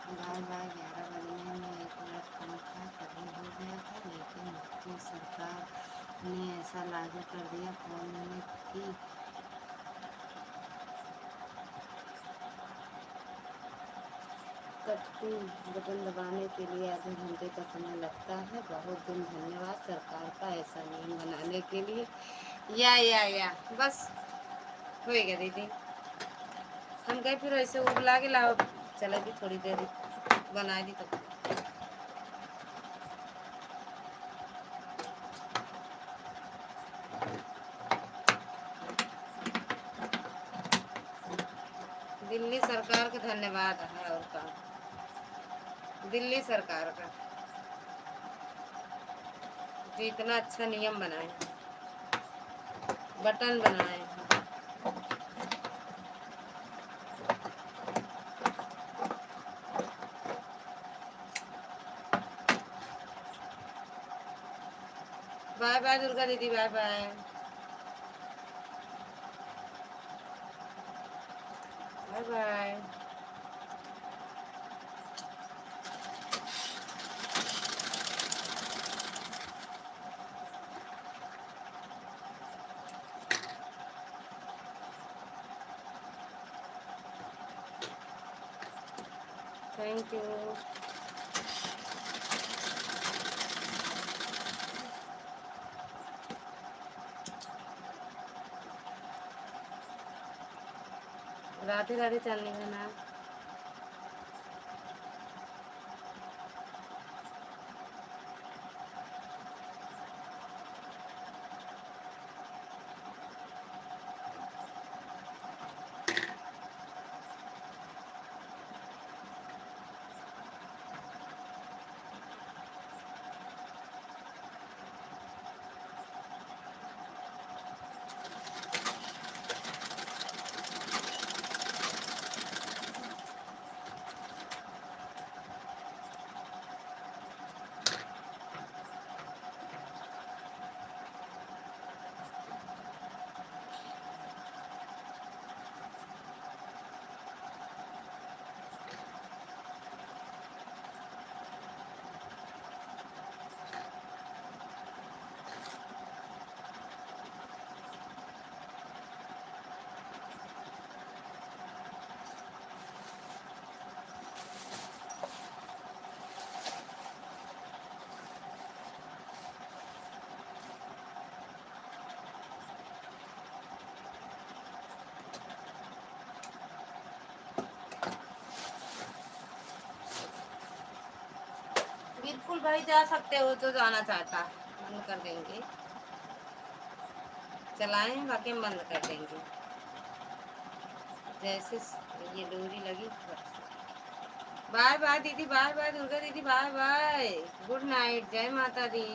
बार बार 11 बजने में 1 मिनट कम था तभी हो गया था, लेकिन मोदी सरकार ने ऐसा लागू कर दिया फोन में कि कटती बटन दबाने के लिए आधे घंटे का समय लगता है। बहुत दिन धन्यवाद सरकार का ऐसा नियम बनाने के लिए। या बस हो गया दीदी। हम कहीं फिर ऐसे उबला के लाओ चलेगी थोड़ी देर बना दी तो दिल्ली सरकार का धन्यवाद है। और का दिल्ली सरकार का जो इतना अच्छा नियम बनाए, बटन बनाए। बाय बाय दुर्गा दीदी, bye bye bye bye. Thank you. Radhe Radhe Chandni बहना। बिल्कुल भाई, जा सकते हो जो जाना चाहता है। बंद कर देंगे, चलाएं बाकी हम बंद कर देंगे। जैसे ये डोरी लगी। बाय बाय दीदी, बाय बाय दुर्गा दीदी, बाय बाय, गुड नाइट, जय माता दी।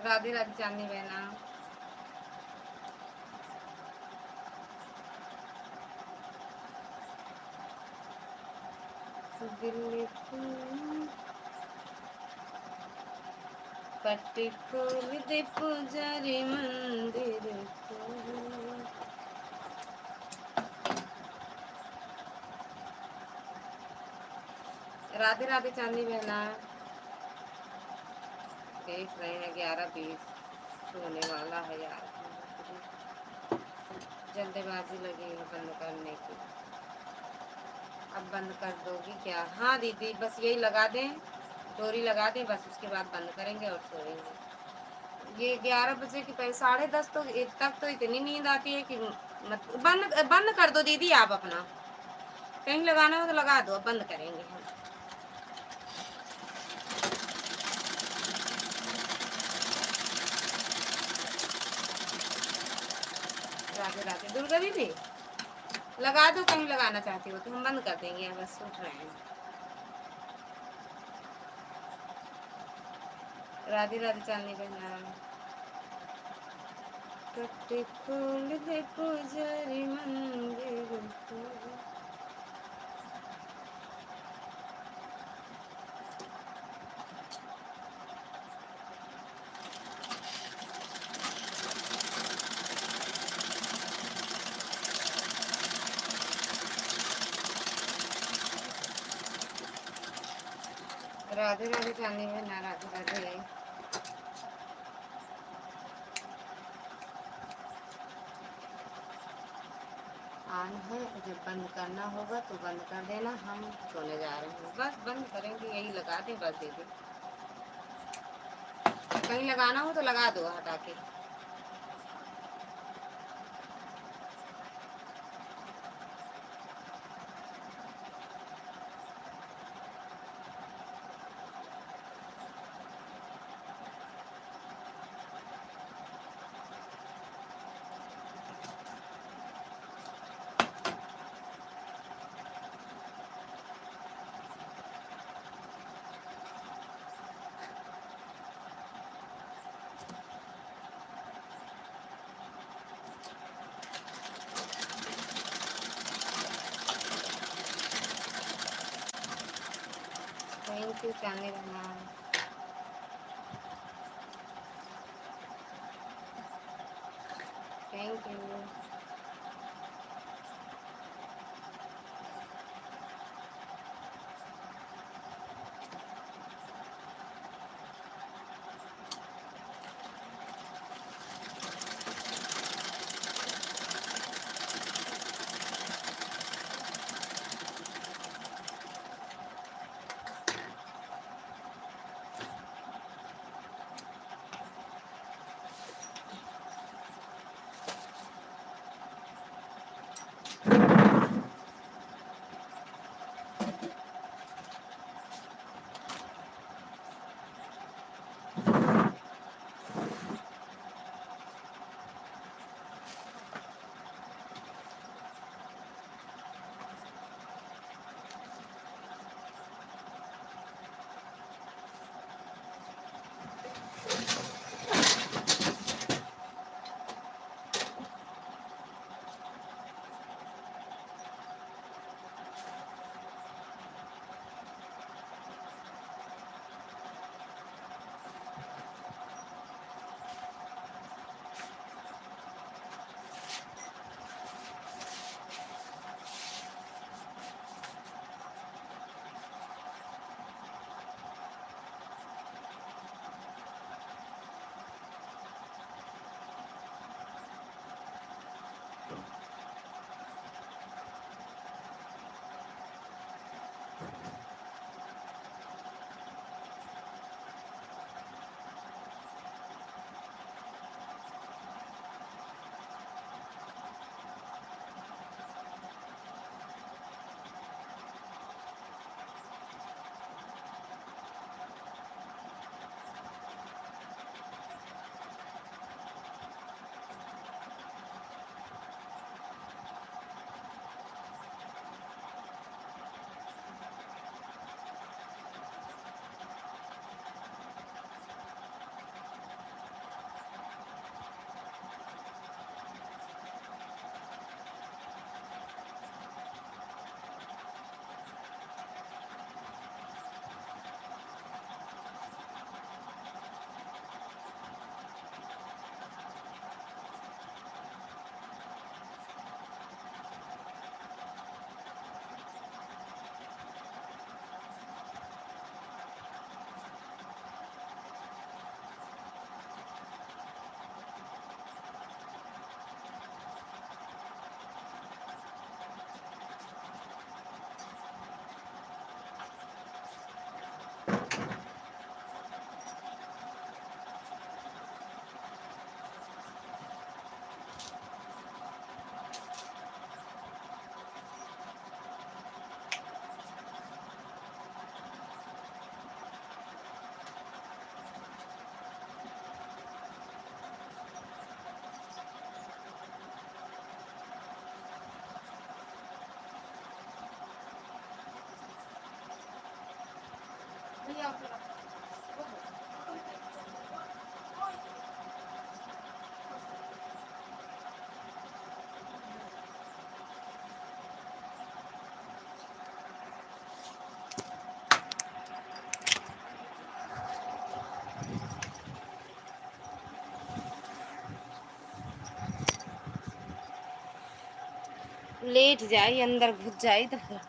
राधे राधे चांदनी बहना। दिल्ली पट्टी खोल दे पुजारी मंदिर खोल। राधे राधे चांदनी बहना। देख रहे हैं 11:20 सोने वाला है यार, जल्दबाजी लगी है बंद करने की। अब बंद कर दोगी क्या? हाँ दीदी, बस यही लगा दें, डोरी लगा दें बस, उसके बाद बंद करेंगे और सोएंगे। ये 11 बजे की पहले 10:30 तो तक तो इतनी नींद आती है कि मत। बंद बंद कर दो दीदी, आप अपना कहीं लगाना हो तो लगा दो, अब बंद करेंगे हम। राधे राधे दुर्गा दीदी, लगा दो, कहीं लगाना चाहती हो तो हम बंद कर देंगे, बस उठ रहे हैं। राधे राधे चांदनी बहना। कट्टे खोल दे पुजारी मंदिर खोल। राधे राधे चांदनी बहना, राधे राधे। ऑन है, जब बंद करना होगा तो बंद कर देना, हम सोने जा रहे हैं, बस बंद करेंगे, यही लगा दें बस दीदी। कहीं लगाना हो तो लगा दो हटा के। थैंक यू चांदनी बहना। Thank you. लेट जाई अंदर घुस जाई तो फिर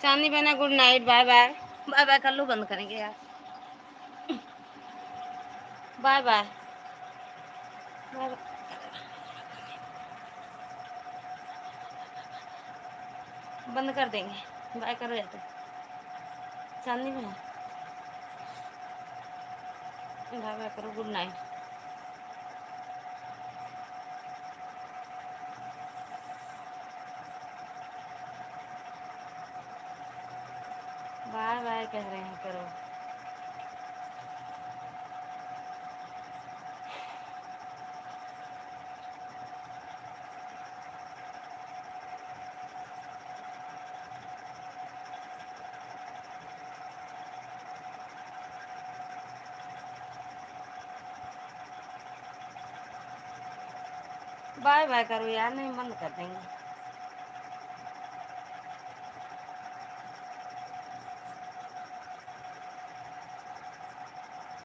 चांदी बहना good night, bye bye. Bye bye कर लो, बंद करेंगे यार। Bye bye bye. बंद कर देंगे, बाय करो या तो चांदी बहन, बाय बाय करो, गुड नाइट। बाय बाय कह रहे हैं, करो। बाय बाय करो यार, नहीं बंद कर देंगे।